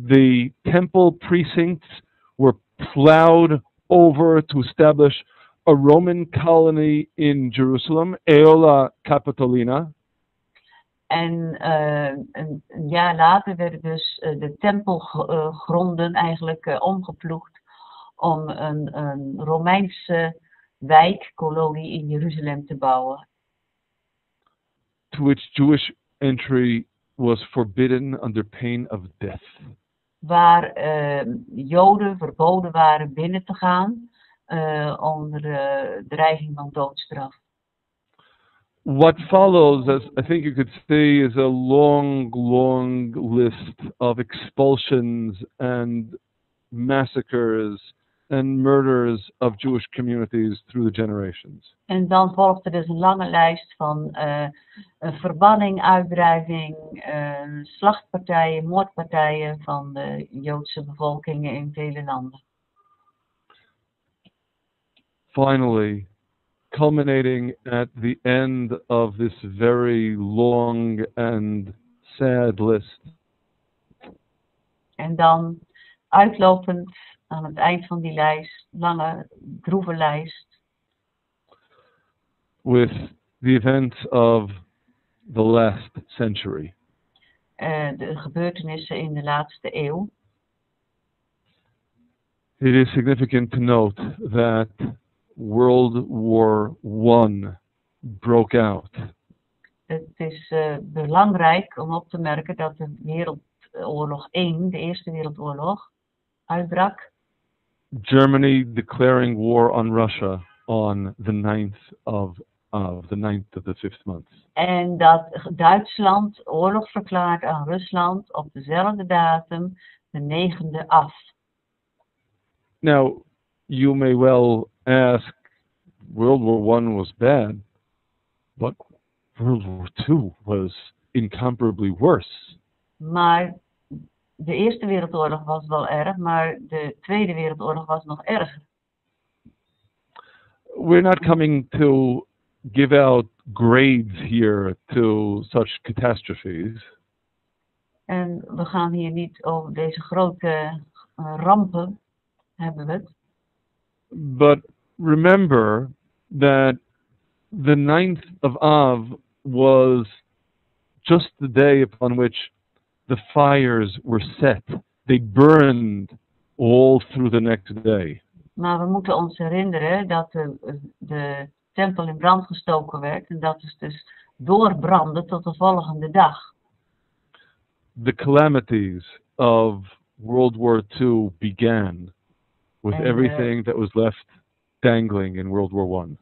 the temple precincts were plowed over to establish a Roman colony in Jerusalem, Aeola Capitolina. En een jaar later werden dus de tempelgronden eigenlijk omgeploegd om een Romeinse wijkkolonie in Jeruzalem te bouwen. To which Jewish entry was forbidden under pain of death. Waar Joden verboden waren binnen te gaan onder dreiging van doodstraf. What follows, as I think you could say, is a long list of expulsions and massacres and murders of Jewish communities through the generations. En dan volgde dus een lange lijst van verbanning, uitdrijving, slachtpartijen, moordpartijen van de Joodse bevolkingen in vele landen. Finally, culminating at the end of this very long and sad list. En dan uitlopend aan het eind van die lijst, lange, droeve lijst. With the events of the last century. De gebeurtenissen in de laatste eeuw. It is significant to note that World War I broke out. Het is belangrijk om op te merken dat de Wereldoorlog 1, de Eerste Wereldoorlog, uitbrak. Germany declaring war on Russia on the 9th of the 5th month. En dat Duitsland oorlog verklaart aan Rusland op dezelfde datum, de 9e af. Now, you may well ask, World War I was bad, but World War II was incomparably worse. Maar de Eerste Wereldoorlog was wel erg, maar de Tweede Wereldoorlog was nog erger. We're not coming to give out grades here to such catastrophes. En we gaan hier niet over deze grote rampen hebben we het. But remember that the 9th of Av was just the day upon which the fires were set. They burned all through the next day. Maar we moeten ons herinneren dat de tempel in brand gestoken werd en dat het dus doorbrandde tot de volgende dag. The calamities of World War II began with everything that was left dangling in World War I.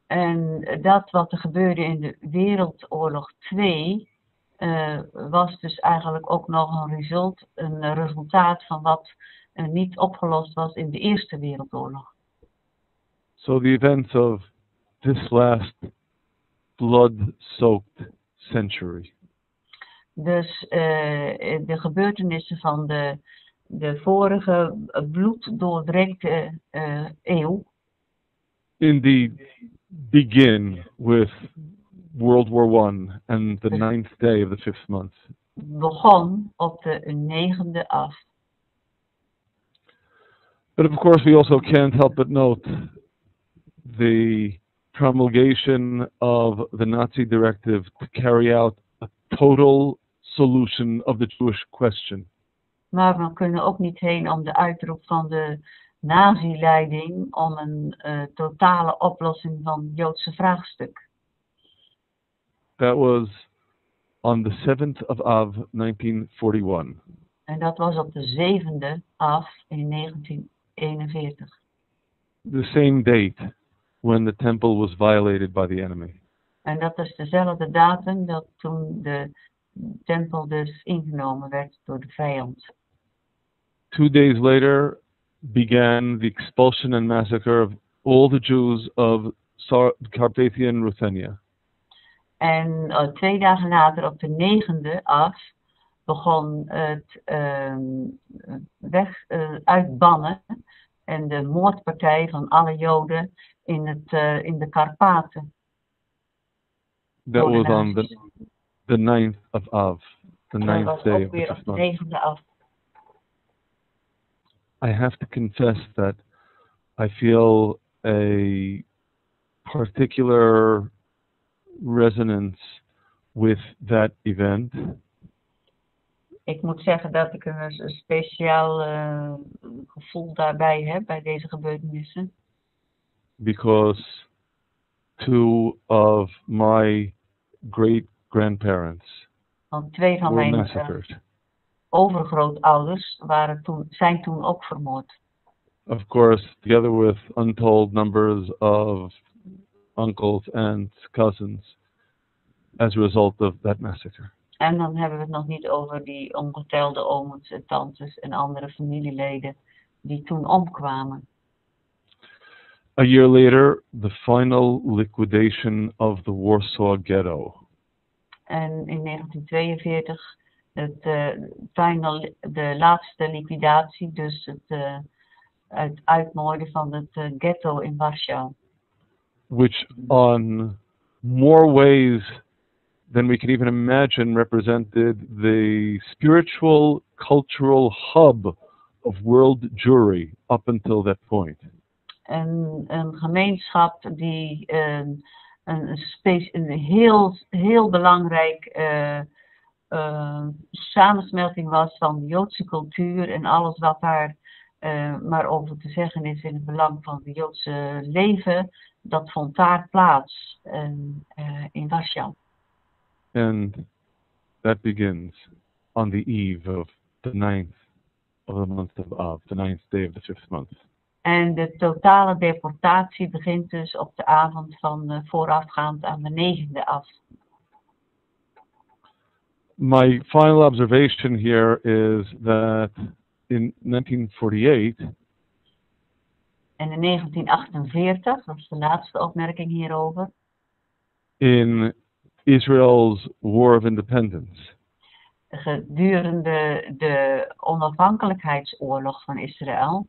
En dat wat er gebeurde in de Wereldoorlog 2 was dus eigenlijk ook nog een resultaat van wat niet opgelost was in de Eerste Wereldoorlog. So the events of this last blood-soaked century. Dus de gebeurtenissen van de vorige bloeddoordrenkte eeuw. Indeed, begin with World War I and the 9th day of the 5th month. Begon op de 9e af. But of course we also can't help but note the promulgation of the Nazi directive to carry out a total solution of the Jewish question. Maar we kunnen ook niet heen om de uitroep van de nazi-leiding om een totale oplossing van het Joodse vraagstuk. That was on the 7th of Av, 1941. En dat was op de 7e af in 1941. The same date when the temple was violated by the enemy. En dat is dezelfde datum dat toen de tempel dus ingenomen werd door de vijand. 2 days later began the expulsion and massacre of all the Jews of Carpathia and Ruthenia. En 2 dagen later, op de 9e af, begon het uitbannen en de moordpartij van alle Joden in de Karpaten. That was on the 9th of Av, the 9th day of the 5th month. 9e af. I have to confess that I feel a particular resonance with that event. Ik moet zeggen dat ik een speciaal gevoel daarbij heb, bij deze gebeurtenissen. Because 2 of my great-grandparents Want 2 van were mijn massacred. overgrootouders zijn toen ook vermoord. Of course, together with untold numbers of uncles, aunts, cousins, as a result of that massacre. En dan hebben we het nog niet over die ongetelde ooms en tantes en andere familieleden die toen omkwamen. A year later, the final liquidation of the Warsaw Ghetto. En in 1942 de laatste liquidatie, dus het uitmoorden van het ghetto in Warschau. Which on more ways than we can even imagine represented the spiritual, cultural hub of world Jewry up until that point. Een gemeenschap die een heel belangrijk samensmelting was van de Joodse cultuur en alles wat daar maar over te zeggen is in het belang van het Joodse leven, dat vond daar plaats in Warschau. And that begins on the eve of the 9th of the month of Av, the 9th day of the 5th month. En de totale deportatie begint dus op de avond van voorafgaand aan de 9e af. My final observation here is that in 1948, en in 1948, dat is de laatste opmerking hierover, in Israel's War of Independence, gedurende de onafhankelijkheidsoorlog van Israël,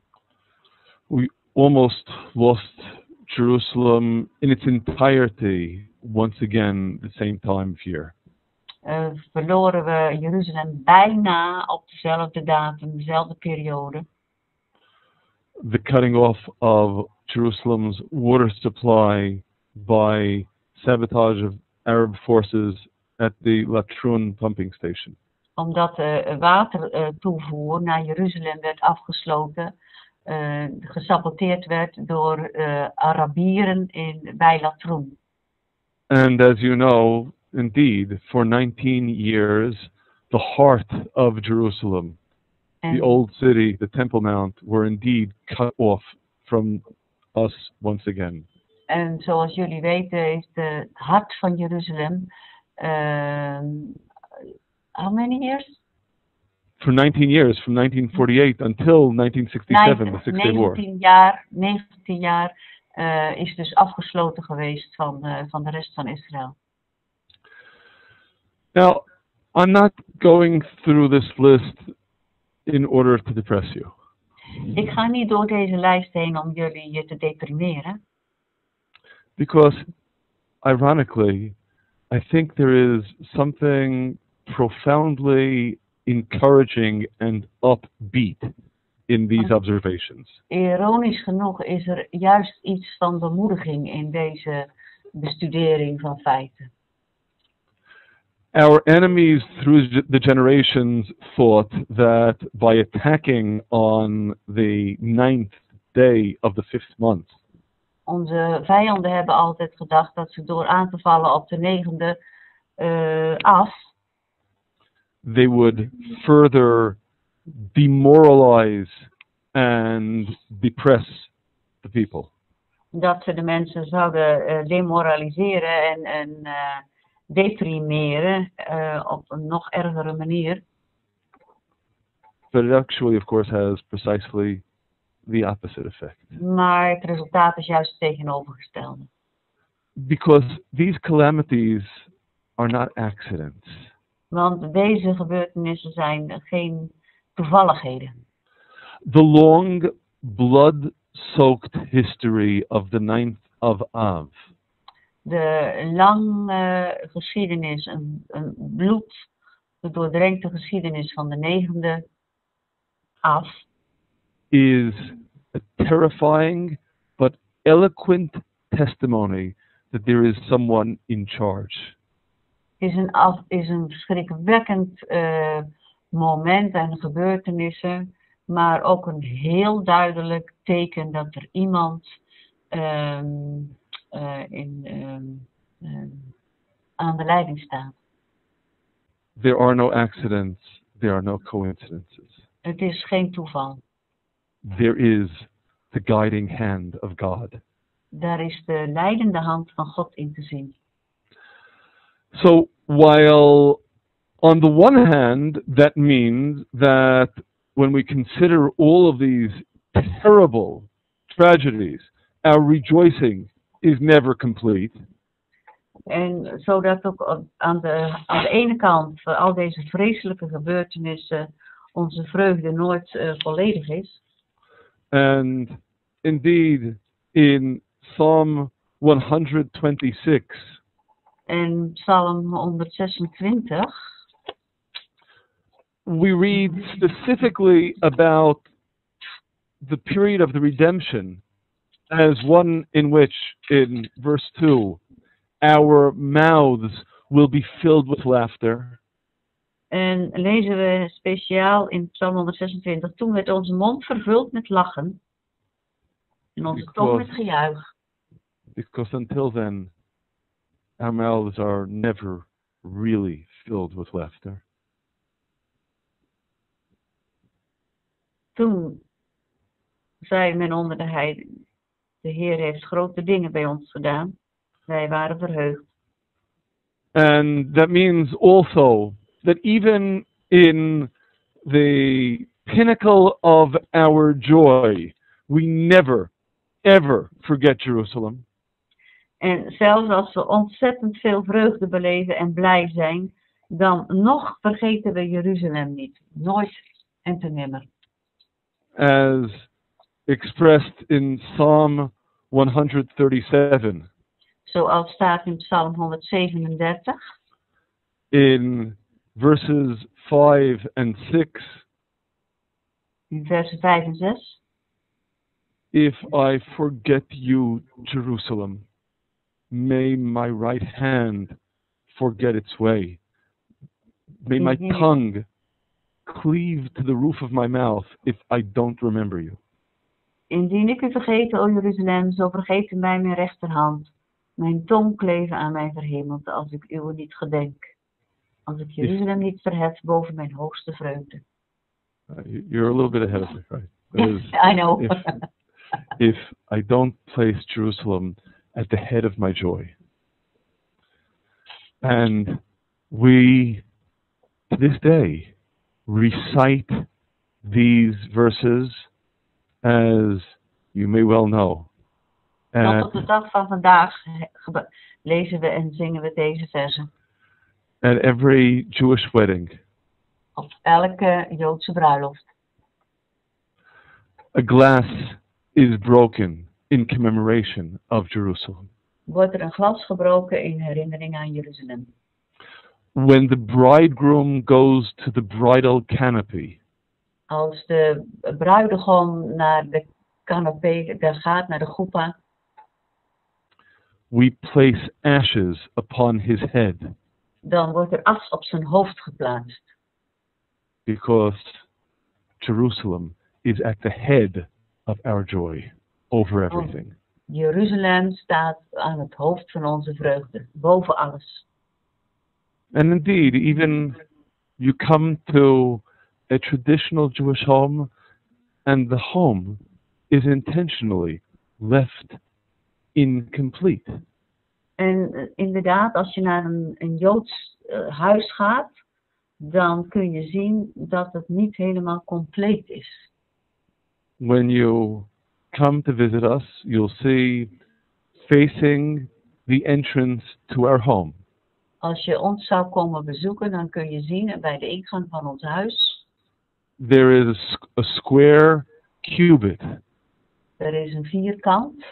we almost lost Jerusalem in its entirety once again the same time of year. Verloren we Jeruzalem bijna op dezelfde datum, dezelfde periode. The cutting off of Jerusalem's water supply by sabotage of Arab forces at the Latrun pumping station. Omdat de watertoevoer naar Jeruzalem werd afgesloten, gesaboteerd werd door Arabieren bij Latrun. And as you know, indeed, for 19 years, the heart of Jerusalem, the old city, the Temple Mount, were indeed cut off from us once again. En zoals jullie weten is het hart van Jeruzalem, how many years? For 19 years, from 1948 until 1967, the Six-Day War. 19 jaar is dus afgesloten geweest van de rest van Israël. Now, I'm not going through this list in order to depress you. Ik ga niet door deze lijst heen om jullie te deprimeren. Because, ironically, I think there is something profoundly encouraging and upbeat in these observations. Ironisch genoeg is er juist iets van bemoediging in deze bestudering van feiten. Our enemies through the generations thought that by attacking on the 9th day of the 5th month, Onze vijanden hebben altijd gedacht dat ze door aan te vallen op de 9e af, they would further demoralize and depress the people. dat ze de mensen zouden demoraliseren en deprimeren op een nog ergere manier. But it actually, of course, has precisely the opposite effect. Maar het resultaat is juist het tegenovergestelde. Because these calamities are not accidents. Want deze gebeurtenissen zijn geen toevalligheden. The long, blood-soaked history of the 9th of Av De lange geschiedenis, een bloed, de doordrenkte geschiedenis van de 9e af, is a terrifying but eloquent testimony that there is someone in charge. is een schrikwekkend moment en gebeurtenissen, maar ook een heel duidelijk teken dat er iemand aan de leiding staat. There are no accidents, there are no coincidences. Het is geen toeval. There is the guiding hand of God. Daar is de leidende hand van God in te zien. So while on the one hand that means that when we consider all of these terrible tragedies, our rejoicing is never complete. En zodat ook aan de ene kant voor al deze vreselijke gebeurtenissen onze vreugde nooit volledig is. And indeed, in Psalm 126, En Psalm 126, we read specifically about the period of the redemption as one in which, in verse 2, our mouths will be filled with laughter. en lezen we speciaal in Psalm 126, toen werd onze mond vervuld met lachen en onze tong met gejuich. Because until then, our mouths are never really filled with laughter. Toen zei men onder de heiden, de Heer heeft grote dingen bij ons gedaan. Wij waren verheugd. And that means also that even in the pinnacle of our joy, we never, ever forget Jerusalem. En zelfs als we ontzettend veel vreugde beleven en blij zijn, dan nog vergeten we Jeruzalem niet. Nooit en te nimmer. As expressed in Psalm 137. Zoals staat in Psalm 137. In verses 5 and 6. In versen 5 en 6. If I forget you, Jerusalem, may my right hand forget its way. May my tongue cleave to the roof of my mouth if I don't remember you. Indien ik u vergeten, o Jeruzalem, zo vergeet u mij mijn rechterhand. Mijn tong kleven aan mijn verhemelte als ik uw niet gedenk. Als ik Jeruzalem niet verhef boven mijn hoogste vreugde. You're a little bit ahead of me, right? I know. If I don't place Jerusalem at the head of my joy. And we, to this day, recite these verses as you may well know. Tot op de dag van vandaag lezen we en zingen we deze versen. At every Jewish wedding. Op elke Joodse bruiloft. A glass is broken in commemoration of Jerusalem. wordt er een glas gebroken in herinnering aan Jeruzalem. When the bridegroom goes to the bridal canopy, Als de bruidegom naar de canapé gaat, naar de goepa, we place ashes upon his head, dan wordt er as op zijn hoofd geplaatst. because Jerusalem is at the head of our joy over everything. Jeruzalem staat aan het hoofd van onze vreugde, boven alles. And indeed, even you come to a traditional Jewish home, and the home is intentionally left incomplete. En inderdaad, als je naar een Joods huis gaat, dan kun je zien dat het niet helemaal compleet is. When you come to visit us, you'll see facing the entrance to our home, Als je ons zou komen bezoeken, dan kun je zien bij de ingang van ons huis, there is a square cubit er is een vierkant.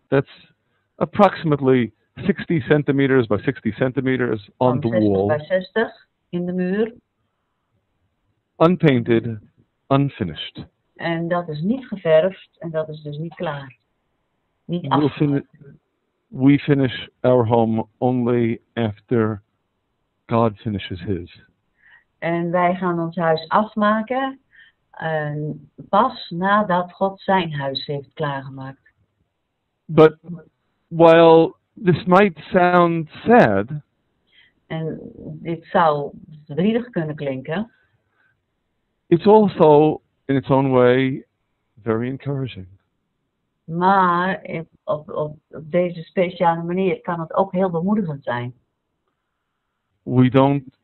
that's approximately 60 centimeters by 60 centimeters on Van the 60 wall, bij 60 in de muur. unpainted, unfinished. En dat is niet geverfd en dat is dus niet klaar. Niet We'll afgemaakt. We finish our home only after God finishes his. En wij gaan ons huis afmaken pas nadat God zijn huis heeft klaargemaakt. But while this might sound sad, En dit zou verdrietig kunnen klinken, it's also, in its own way, very encouraging. maar op deze speciale manier kan het ook heel bemoedigend zijn. We don't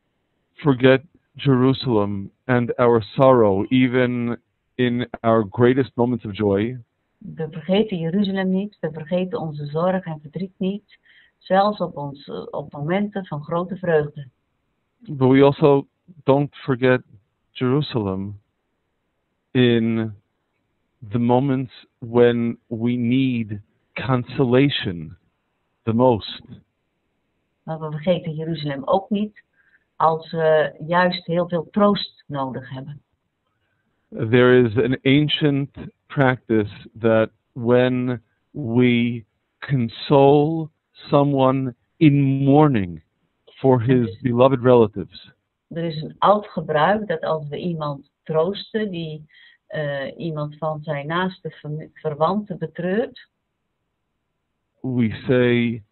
forget Jerusalem and our sorrow, even in our greatest moments of joy. We vergeten Jeruzalem niet, we vergeten onze zorg en verdriet niet, zelfs op momenten van grote vreugde. But we also don't forget Jerusalem in the moments when we need consolation the most. Maar we vergeten Jeruzalem ook niet als we juist heel veel troost nodig hebben. There is an ancient practice that when we console someone in mourning for his beloved relatives, Er is een oud gebruik dat als we iemand troosten die iemand van zijn naaste verwanten betreurt, we say,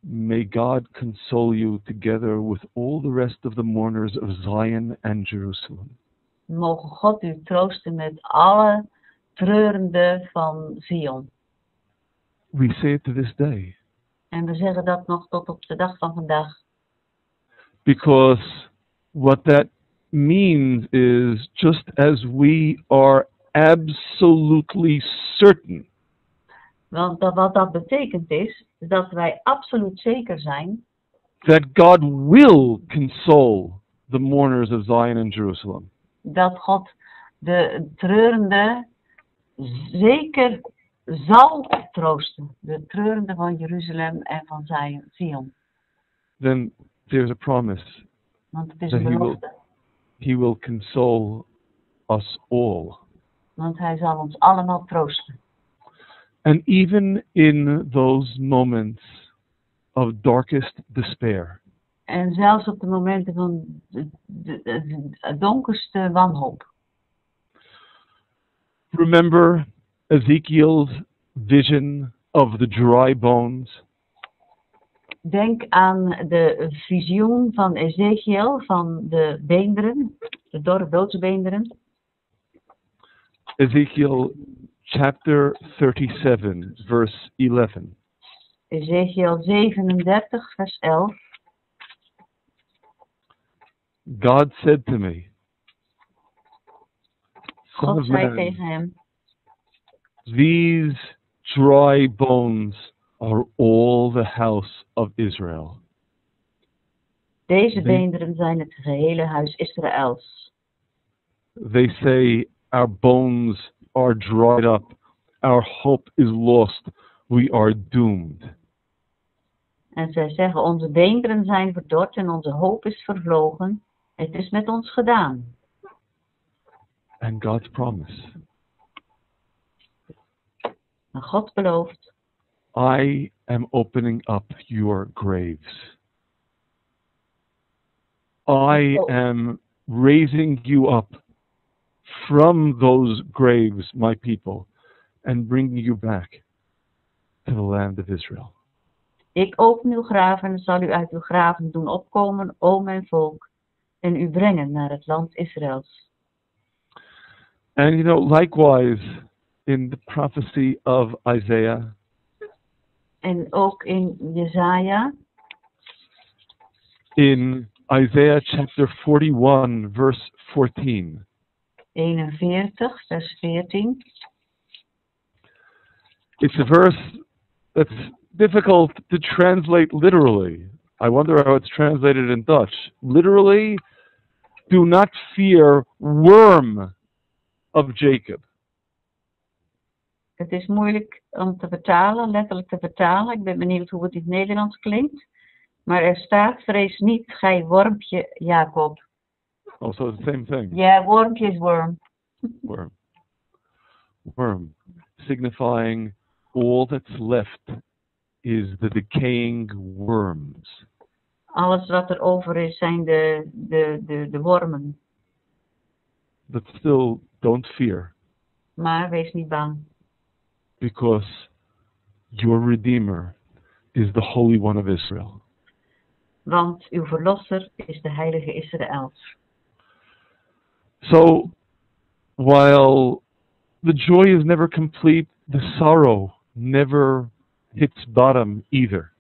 "May God console you together with all the rest of the mourners of Zion and Jerusalem." mogen God u troosten met alle treurenden van Zion. We say it to this day En we zeggen dat nog tot op de dag van vandaag. because what that means is just as we are absolutely certain Want wat dat betekent is dat wij absoluut zeker zijn that God will console the mourners of Zion and Jerusalem. dat God de treurende zeker zal troosten. De treurende van Jeruzalem en van Zion. Then there's a promise. Want het is Dat een belofte. He will console us all. Want hij zal ons allemaal troosten. And even in those moments of darkest despair, En zelfs op de momenten van de donkerste wanhoop. remember Ezekiel's vision of the dry bones? Denk aan de visioen van Ezekiel van de beenderen, de dorre doodsbeenderen. Ezekiel chapter 37, verse 11. Ezekiel 37, vers 11. God said to me, "Son God of zei man, tegen hem, these dry bones are all the house of Israel." deze beenderen zijn het gehele huis Israëls. They say, "Our bones are dried up. Our hope is lost. We are doomed." En zij zeggen, onze beenderen zijn verdord en onze hoop is vervlogen. Het is met ons gedaan. And God's promise. En God belooft, I am opening up your graves. I am raising you up from those graves, my people, and bringing you back to the land of Israel. ik open uw graven en zal u uit uw graven doen opkomen, o mijn volk, en u brengen naar het land Israëls. And you know, likewise, in the prophecy of Isaiah, En ook in Jesaja, in Isaiah chapter 41, verse 14, 41, vers 14. it's a verse that's difficult to translate literally. I wonder how it's translated in Dutch. Literally, do not fear, worm of Jacob. Het is moeilijk om te vertalen, letterlijk te vertalen. Ik ben benieuwd hoe het in het Nederlands klinkt. Maar er staat, vrees niet, gij wormpje Jacob. Oh, so it's the same thing. Ja, wormpje is worm. Worm. Worm. Signifying all that's left is the decaying worms. Alles wat er over is, zijn de wormen. But still, don't fear, Maar wees niet bang. because your Redeemer is the Holy One of Israel. Want uw verlosser is de heilige Israëls. So, while the joy is never complete, the sorrow never hits bottom either.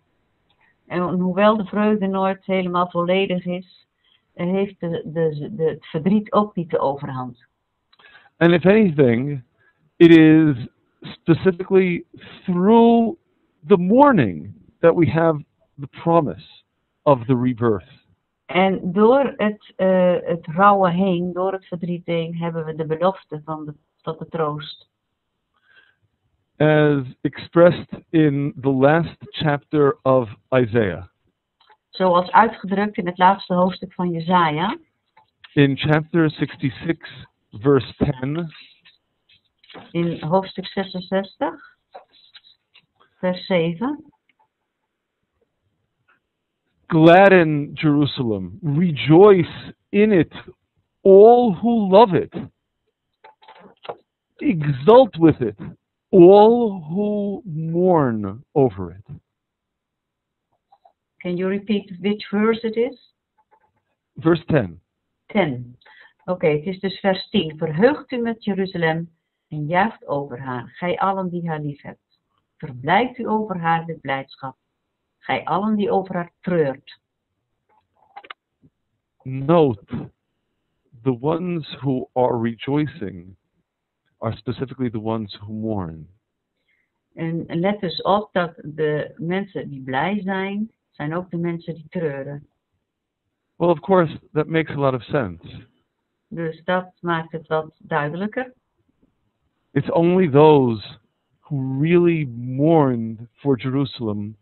En hoewel de vreugde nooit helemaal volledig is, heeft het verdriet ook niet de overhand. And if anything, it is specifically through the mourning that we have the promise of the rebirth. En door het rouwen heen, door het verdriet heen, hebben we de belofte van de troost. As expressed in the last chapter of Isaiah. Zoals uitgedrukt in het laatste hoofdstuk van Jesaja. In chapter 66, verse 10. In hoofdstuk 66, vers 7. Gladden Jerusalem, rejoice in it, all who love it. Exult with it, all who mourn over it. Can you repeat which verse it is? Verse 10. 10. Oké, het is dus vers 10. Verheugt u met Jeruzalem en juicht over haar, gij allen die haar lief hebt. Verblijdt u over haar met blijdschap, gij allen die over haar treurt. Note, the ones who are rejoicing are specifically the ones who mourn. En let dus op dat de mensen die blij zijn ook de mensen die treuren. Well, of course, that makes a lot of sense. Dus dat maakt het wat duidelijker. It's only those who really mourned for Jerusalem.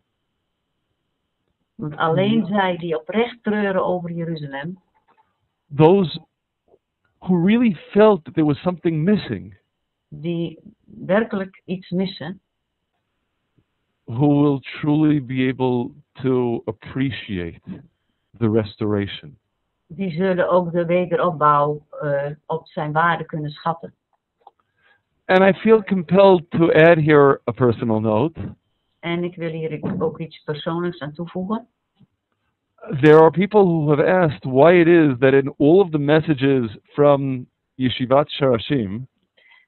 Want alleen zij die oprecht treuren over Jeruzalem, Those who really felt that there was something missing. die werkelijk iets missen, Who will truly be able to appreciate the restoration. die zullen ook de wederopbouw op zijn waarde kunnen schatten. And I feel compelled to add here a personal note. En ik wil hier ook iets persoonlijks aan toevoegen. There are people who have asked why it is that in all of the messages from Yeshivath Sharashim,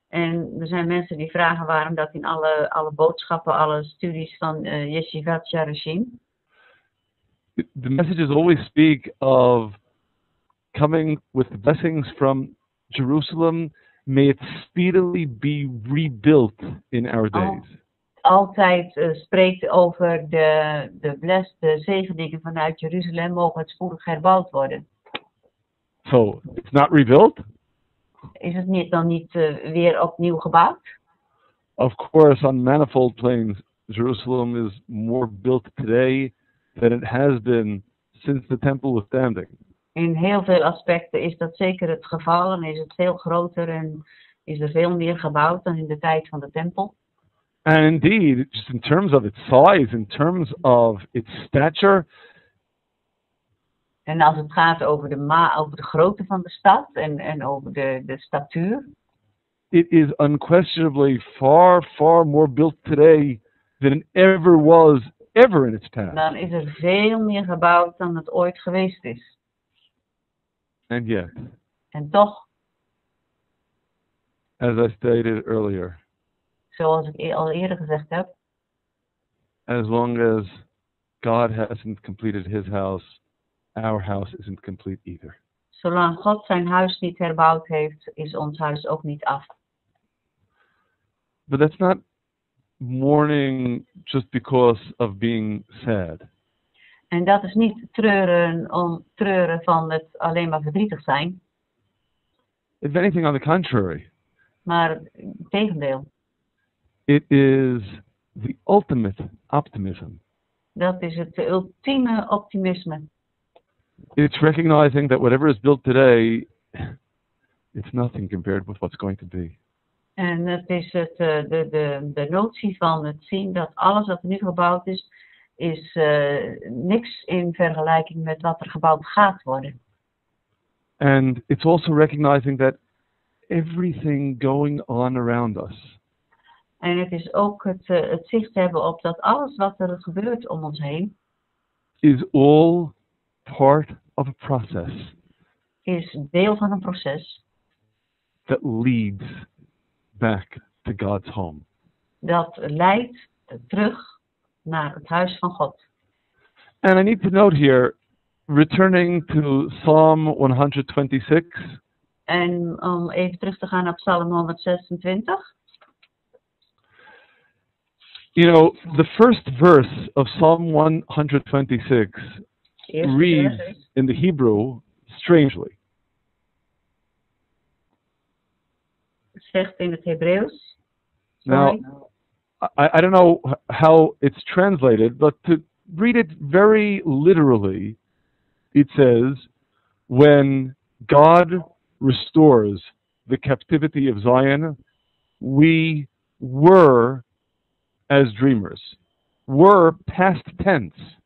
En er zijn mensen die vragen waarom dat in alle boodschappen, alle studies van Yeshivath Sharashim, the messages always speak of coming with the blessings from Jerusalem. May it speedily be rebuilt in our days. Altijd spreekt over de zegeningen vanuit Jeruzalem, mogen het spoedig herbouwd worden. So, it's not rebuilt? Is het dan niet weer opnieuw gebouwd? Of course, on manifold planes, Jerusalem is more built today than it has been since the temple was standing. In heel veel aspecten is dat zeker het geval en is het veel groter en is er veel meer gebouwd dan in de tijd van de tempel. And indeed, just in terms of its size, in terms of its stature, En als het gaat over de grootte van de stad en over de statuur, it is unquestionably far, far more built today than it ever was ever in its past. dan is er veel meer gebouwd dan het ooit geweest is. And yet, En toch, as I stated earlier, zoals ik al eerder gezegd heb, as long as God hasn't completed his house, our house isn't complete either. zolang God zijn huis niet herbouwd heeft, is ons huis ook niet af. But that's not mourning just because of being sad. En dat is niet treuren om treuren van het alleen maar verdrietig zijn, If anything, on the contrary, maar tegendeel. it is the ultimate optimism. Dat is het ultieme optimisme. It's recognizing that whatever is built today, it's nothing compared with what's going to be. En het is de notie van het zien dat alles wat nu gebouwd is niks in vergelijking met wat er gebouwd gaat worden. And it's also recognizing that everything going on around us En het is ook het zicht hebben op dat alles wat er gebeurt om ons heen, is all part of a process is deel van een proces that leads back to God's home. dat leidt terug naar het huis van God. And I need to note here, returning to Psalm 126, En om even terug te gaan naar Psalm 126. you know, the first verse of Psalm 126 Eerste reads vers. in the Hebrew strangely. Zegt in het Hebreeuws. Now, I don't know how it's translated, but to read it very literally, it says, when God restores the captivity of Zion, we were as dreamers. Were past tense.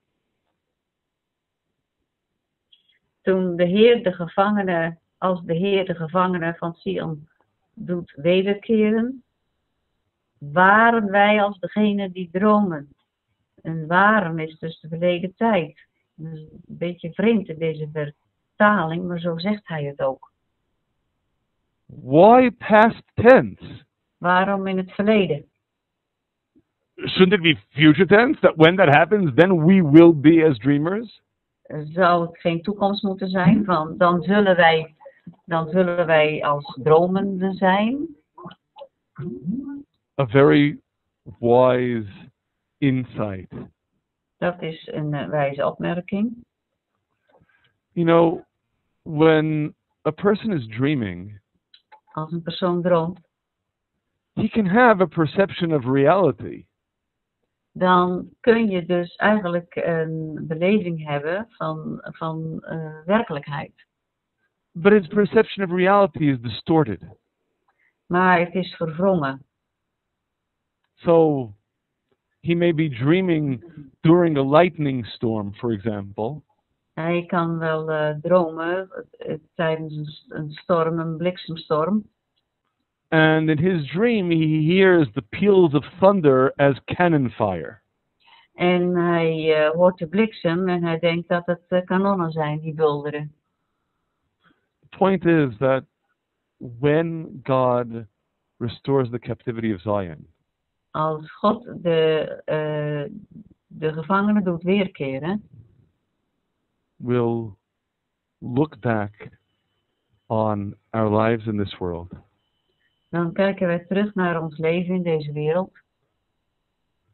Toen de Heer de gevangenen, als de Heer de gevangenen van Sion doet wederkeren, waren wij als degene die dromen. En waren is dus de verleden tijd. Dat is een beetje vreemd in deze vertaling, maar zo zegt hij het ook. Why past tense? Waarom in het verleden? Shouldn't it be future tense? That when that happens, then we will be as dreamers? Zou het geen toekomst moeten zijn? Van, dan zullen wij als dromenden zijn. A very wise insight. Dat is een wijze opmerking. You know, when a person is dreaming, Als een persoon droomt, he can have a perception of reality. dan kun je dus eigenlijk een beleving hebben van werkelijkheid. But his perception of reality is distorted. Maar het is verwrongen. So, he may be dreaming during a lightning storm, for example. Hij kan wel dromen tijdens een storm, een bliksemstorm. And in his dream, he hears the peals of thunder as cannon fire. En hij hoort de bliksem en hij denkt dat het kanonnen zijn die bulderen. The point is that when God restores the captivity of Zion, Als God de gevangenen doet weerkeren, we'll look back on our lives in this world dan kijken wij terug naar ons leven in deze wereld.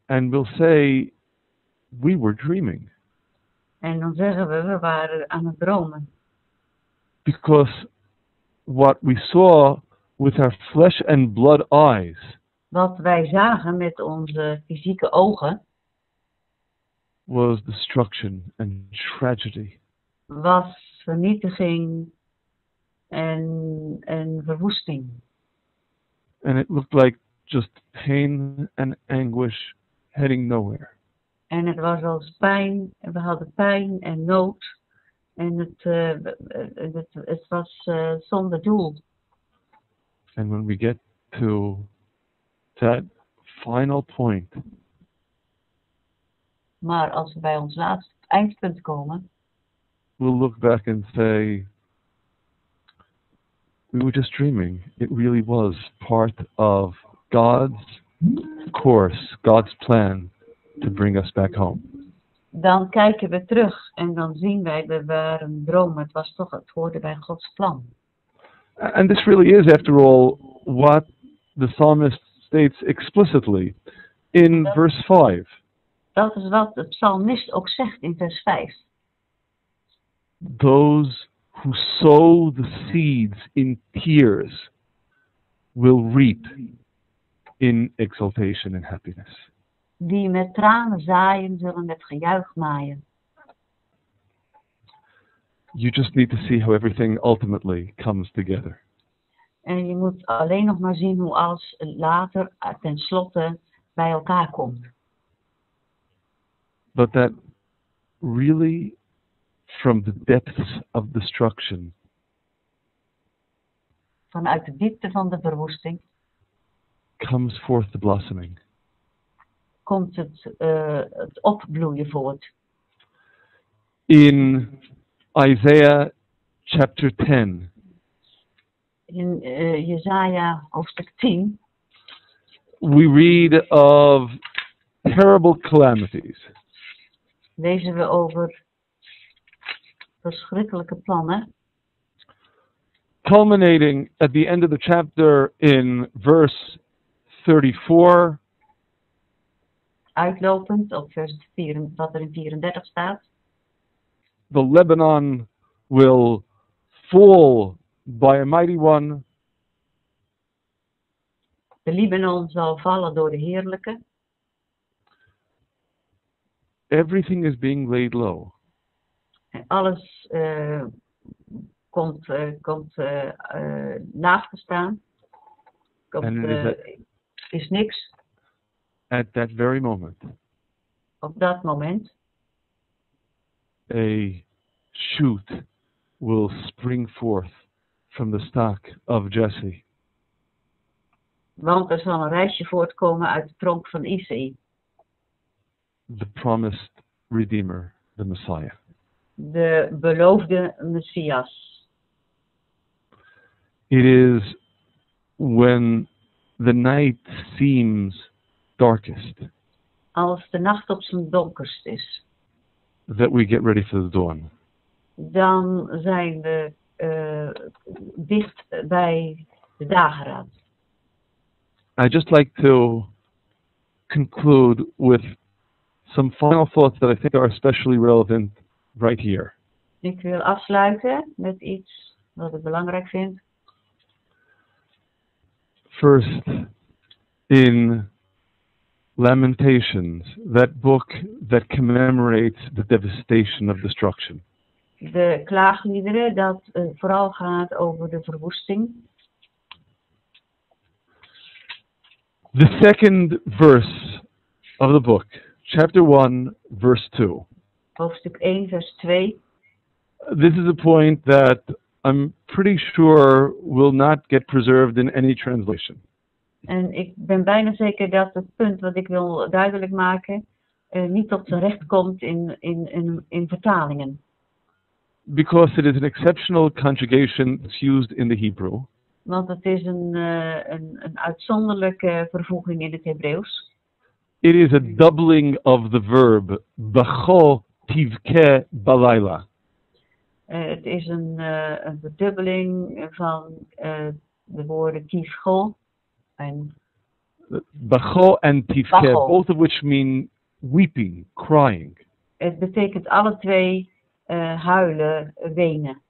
and we'll say, we were dreaming. En dan zeggen we waren aan het dromen. Because what we saw with our flesh and blood eyes Wat wij zagen met onze fysieke ogen, was destruction and tragedy. Was vernietiging en verwoesting. And it looked like just pain and anguish heading nowhere. En het was als pijn, we hadden pijn en nood. En het was zonder doel. And when we get to that final point, Maar als we bij ons laatste eindpunt komen, we'll look back and say, we were just dreaming. It really was part of God's course, God's plan to bring us back home. dan kijken we terug en dan zien wij, we waren dromen. Het hoorde bij Gods plan. And this really is, after all, what the psalmist states explicitly in verse 5. Dat is wat de psalmist ook zegt in vers 5. Those who sow the seeds in tears will reap in exaltation and happiness. Die met tranen zaaien, zullen met gejuich maaien. You just need to see how everything ultimately comes together. En je moet alleen nog maar zien hoe alles later tenslotte bij elkaar komt. But that really, from the depths of destruction, Vanuit de diepte van de verwoesting comes forth the blossoming. komt het opbloeien voort. In Isaiah chapter 10, In Jesaja hoofdstuk 10 we read of terrible calamities. lezen we over verschrikkelijke plannen. Culminating at the end of the chapter in verse 34, Uitlopend op vers 4, wat er in 34 staat. the Lebanon will fall by a mighty one. De Libanon zal vallen door de heerlijke. Everything is being laid low. En alles komt laag te staan. And it Is niks at that very moment, op dat moment. a shoot will spring forth from the stock of Jesse. Want er zal een rijsje voortkomen uit de tronk van Isaïe. The promised Redeemer, the Messiah. De beloofde Messias. It is when the night seems darkest Als de nacht op zijn donkerst is, that we get ready for the dawn. dan zijn we dicht bij de dageraad. I'd just like to conclude with some final thoughts that I think are especially relevant right here. Ik wil afsluiten met iets wat ik belangrijk vind. First, in Lamentations, that book that commemorates the devastation of destruction. De klaagliederen, dat vooral gaat over de verwoesting. The second verse of the book, chapter 1, verse 2. Hoofdstuk 1, vers 2. This is a point that I'm pretty sure will not get preserved in any translation. En ik ben bijna zeker dat het punt wat ik wil duidelijk maken niet tot zijn recht komt in vertalingen. Because it is an exceptional conjugation that's used in the Hebrew. Want het is een uitzonderlijke vervoeging in het Hebreeuws. It is a doubling of the verb bacho tivke balayla. Het is een verdubbeling van de woorden tivcho en Bacho and tivke, Bacho. both of which mean weeping, crying. het betekent alle twee huilen, wenen.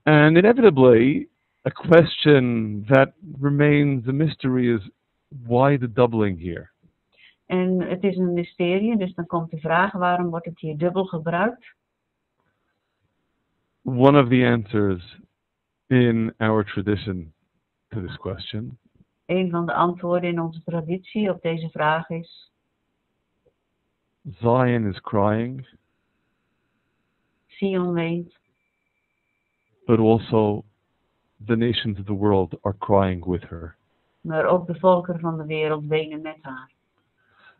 And inevitably, a question that remains a mystery is why the doubling here? En het is een mysterie, dus dan komt de vraag, waarom wordt het hier dubbel gebruikt? One of the answers in our tradition to this question Een van de antwoorden in onze traditie op deze vraag is, Zion is crying, Sion weent, but also the nations of the world are crying with her. maar ook de volkeren van de wereld wenen met haar.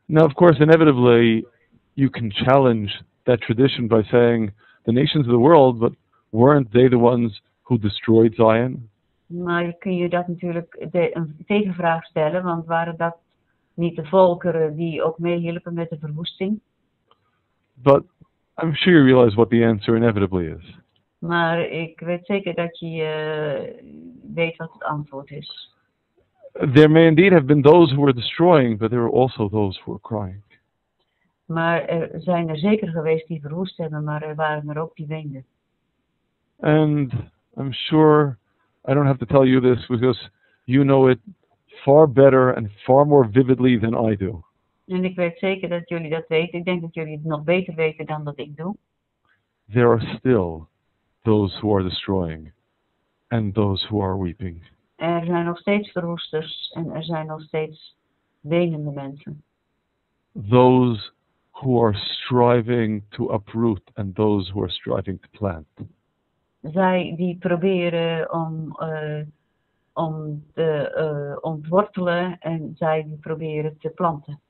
Now, of course, inevitably, you can challenge that tradition by saying the nations of the world, but weren't they the ones who destroyed Zion? Maar kun je dat natuurlijk een tegenvraag stellen, want waren dat niet de volkeren die ook meehielpen met de verwoesting? But I'm sure you realize what the answer inevitably is. Maar ik weet zeker dat je weet wat het antwoord is. There may indeed have been those who were destroying, but there were also those who were crying. Maar er zijn er zeker geweest die verwoest hebben, maar er waren er ook die weenden. And I'm sure I don't have to tell you this because you know it far better and far more vividly than I do. En ik weet zeker dat jullie dat weten. Ik denk dat jullie het nog beter weten dan dat ik doe. There are still those who are destroying and those who are weeping. Er zijn nog steeds verwoesters en er zijn nog steeds wenende mensen. Those who are striving to uproot and those who are striving to plant. Zij die proberen om te ontwortelen en zij die proberen te planten.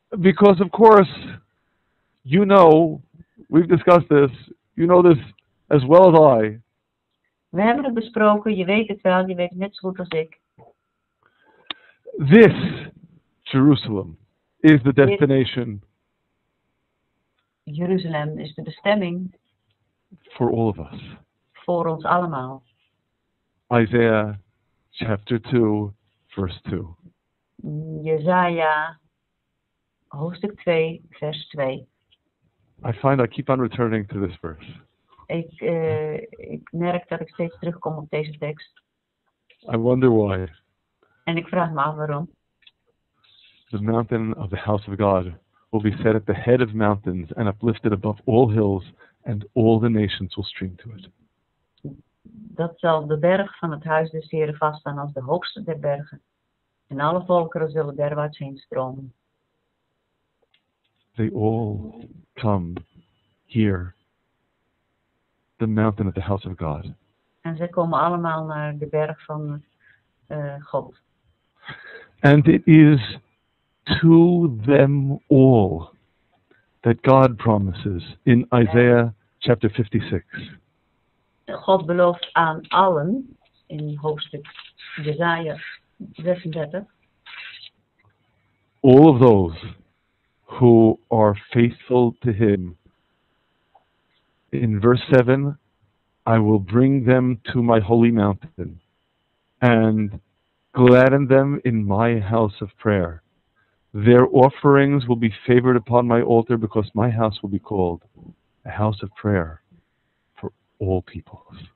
Because of course, you know, we've discussed this, you know this as well as I. We hebben het besproken, je weet het wel, je weet het net zo goed als ik. This Jerusalem is the destination Jeruzalem is de bestemming for all of us. voor ons allemaal. Isaiah chapter 2, verse 2. Jesaja, hoofdstuk 2, vers 2. I find I keep on returning to this verse. Ik merk dat ik steeds terugkom op deze tekst. I wonder why. En ik vraag me af waarom. The mountain of the house of God will be set at the head of mountains and uplifted above all hills, and all the nations will stream to it. Dat zal de berg van het huis des Heren vaststaan als de hoogste der bergen. En alle volkeren zullen derwaarts heen stromen. They all come here, the mountain of the house of God. En ze komen allemaal naar de berg van God. And it is to them all that God promises in Isaiah chapter 56. God belooft aan allen, in hoofdstuk Jesaja 36, all of those who are faithful to him. In verse 7, I will bring them to my holy mountain and gladden them in my house of prayer. Their offerings will be favored upon my altar because my house will be called a house of prayer for all peoples.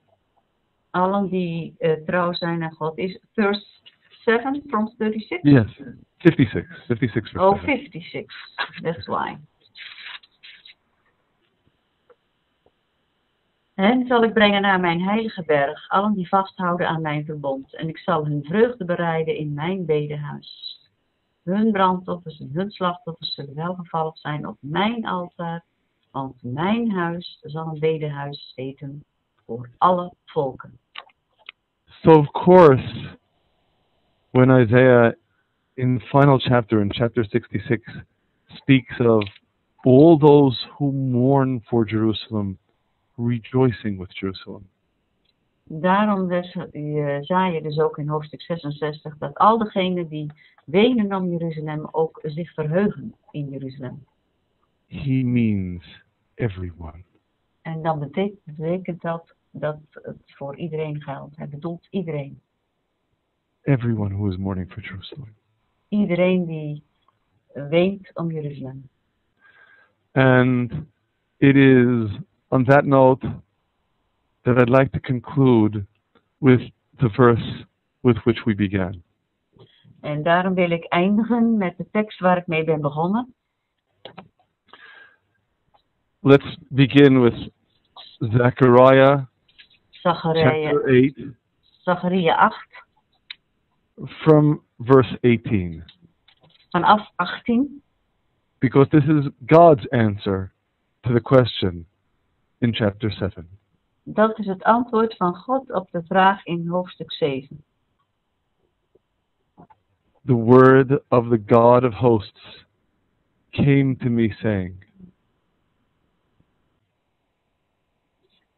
allen die trouw zijn aan God. Is verse 7 from 36? Yes, 56. 56 verse Oh, 7. 56. That's why. Hen zal ik brengen naar mijn heilige berg, allen die vasthouden aan mijn verbond. En ik zal hun vreugde bereiden in mijn bedehuis. Hun brandoffers en hun slachtoffers zullen welgevallig zijn op mijn altaar, want mijn huis zal een bedehuis heten voor alle volken. So of course, when Isaiah in the final chapter, in chapter 66, speaks of all those who mourn for Jerusalem, rejoicing with Jerusalem. Daarom zei je dus ook in hoofdstuk 66 dat al degenen die wenen om Jeruzalem ook zich verheugen in Jeruzalem. He means everyone. En dan betekent dat het voor iedereen geldt. Hij bedoelt iedereen. Everyone who is mourning for Jerusalem. Iedereen die weent om Jeruzalem. And it is on that note that I'd like to conclude with the verse with which we began. En daarom wil ik eindigen met de tekst waar ik mee ben begonnen. Let's begin with Zechariah chapter 8 Zacharia 8, from verse 18. vanaf 18. Because this is God's answer to the question in chapter 7. Dat is het antwoord van God op de vraag in hoofdstuk 7. The word of the God of hosts came to me saying.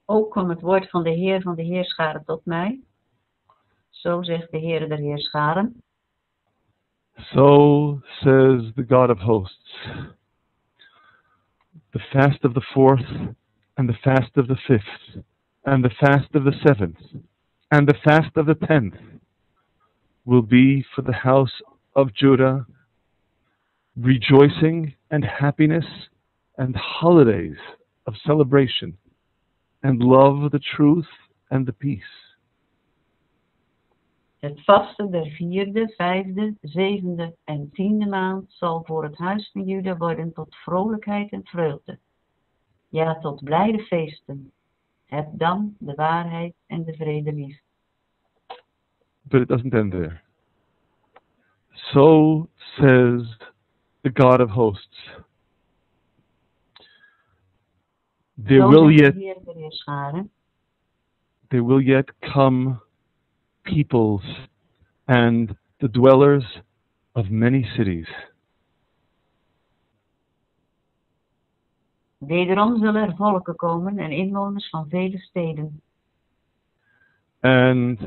Ook kwam het woord van de Heerscharen tot mij. Zo zegt de Heer der Heerscharen. So says the God of hosts. The fast of the fourth, and the fast of the fifth, and the fast of the seventh, and the fast of the 10th will be for the house of Judah, rejoicing and happiness and holidays of celebration, and love the truth and the peace. Het vasten der vierde, vijfde, zevende en tiende maand zal voor het huis van Juda worden tot vrolijkheid en vreugde. Ja, tot blijde feesten. Heb dan de waarheid en de vrede lief. But it doesn't end there. So says the God of hosts. There will yet come peoples and the dwellers of many cities. Wederom zullen er volken komen en inwoners van vele steden. And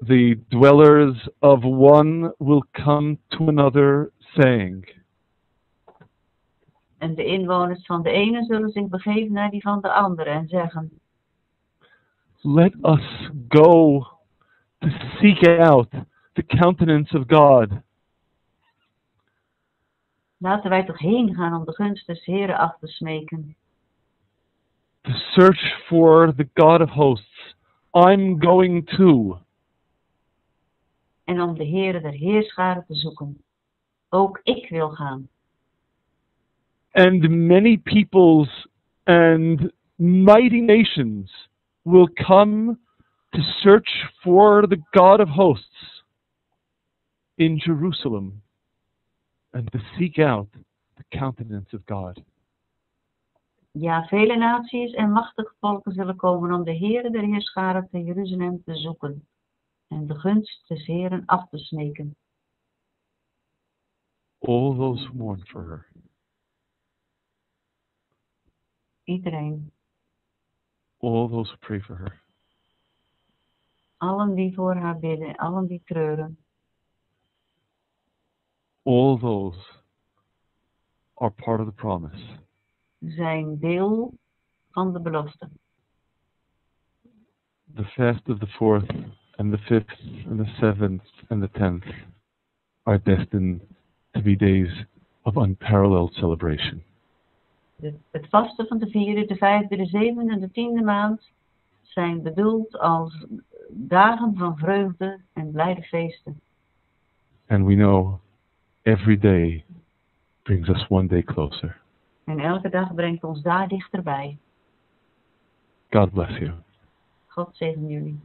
the dwellers of one will come to another saying. En de inwoners van de ene zullen zich begeven naar die van de andere en zeggen. Let us go to seek out the countenance of God. Laten wij toch heen gaan om de gunst des Heren af te smeken. To search for the God of hosts. I'm going to. En om de Heere der Heerscharen te zoeken. Ook ik wil gaan. And many peoples and mighty nations will come to search for the God of hosts in Jerusalem and to seek out the countenance of God. Ja, vele naties en machtige volken zullen komen om de Heere der Heerscharen te Jeruzalem te zoeken en de gunst des Heren af te smeken. All those who mourn for her. Iedereen. All those who pray for her. Allen die voor haar bidden, allen die treuren. All those are part of the promise. Zijn deel van de belofte. The fast of the fourth and the fifth and the seventh and the 10th are destined to be days of unparalleled celebration. Het vasten van de vierde, de vijfde, de zevende en de tiende maand zijn bedoeld als dagen van vreugde en blijde feesten. And we know every day brings us one day closer. En elke dag brengt ons daar dichterbij. God bless you. God zegen jullie.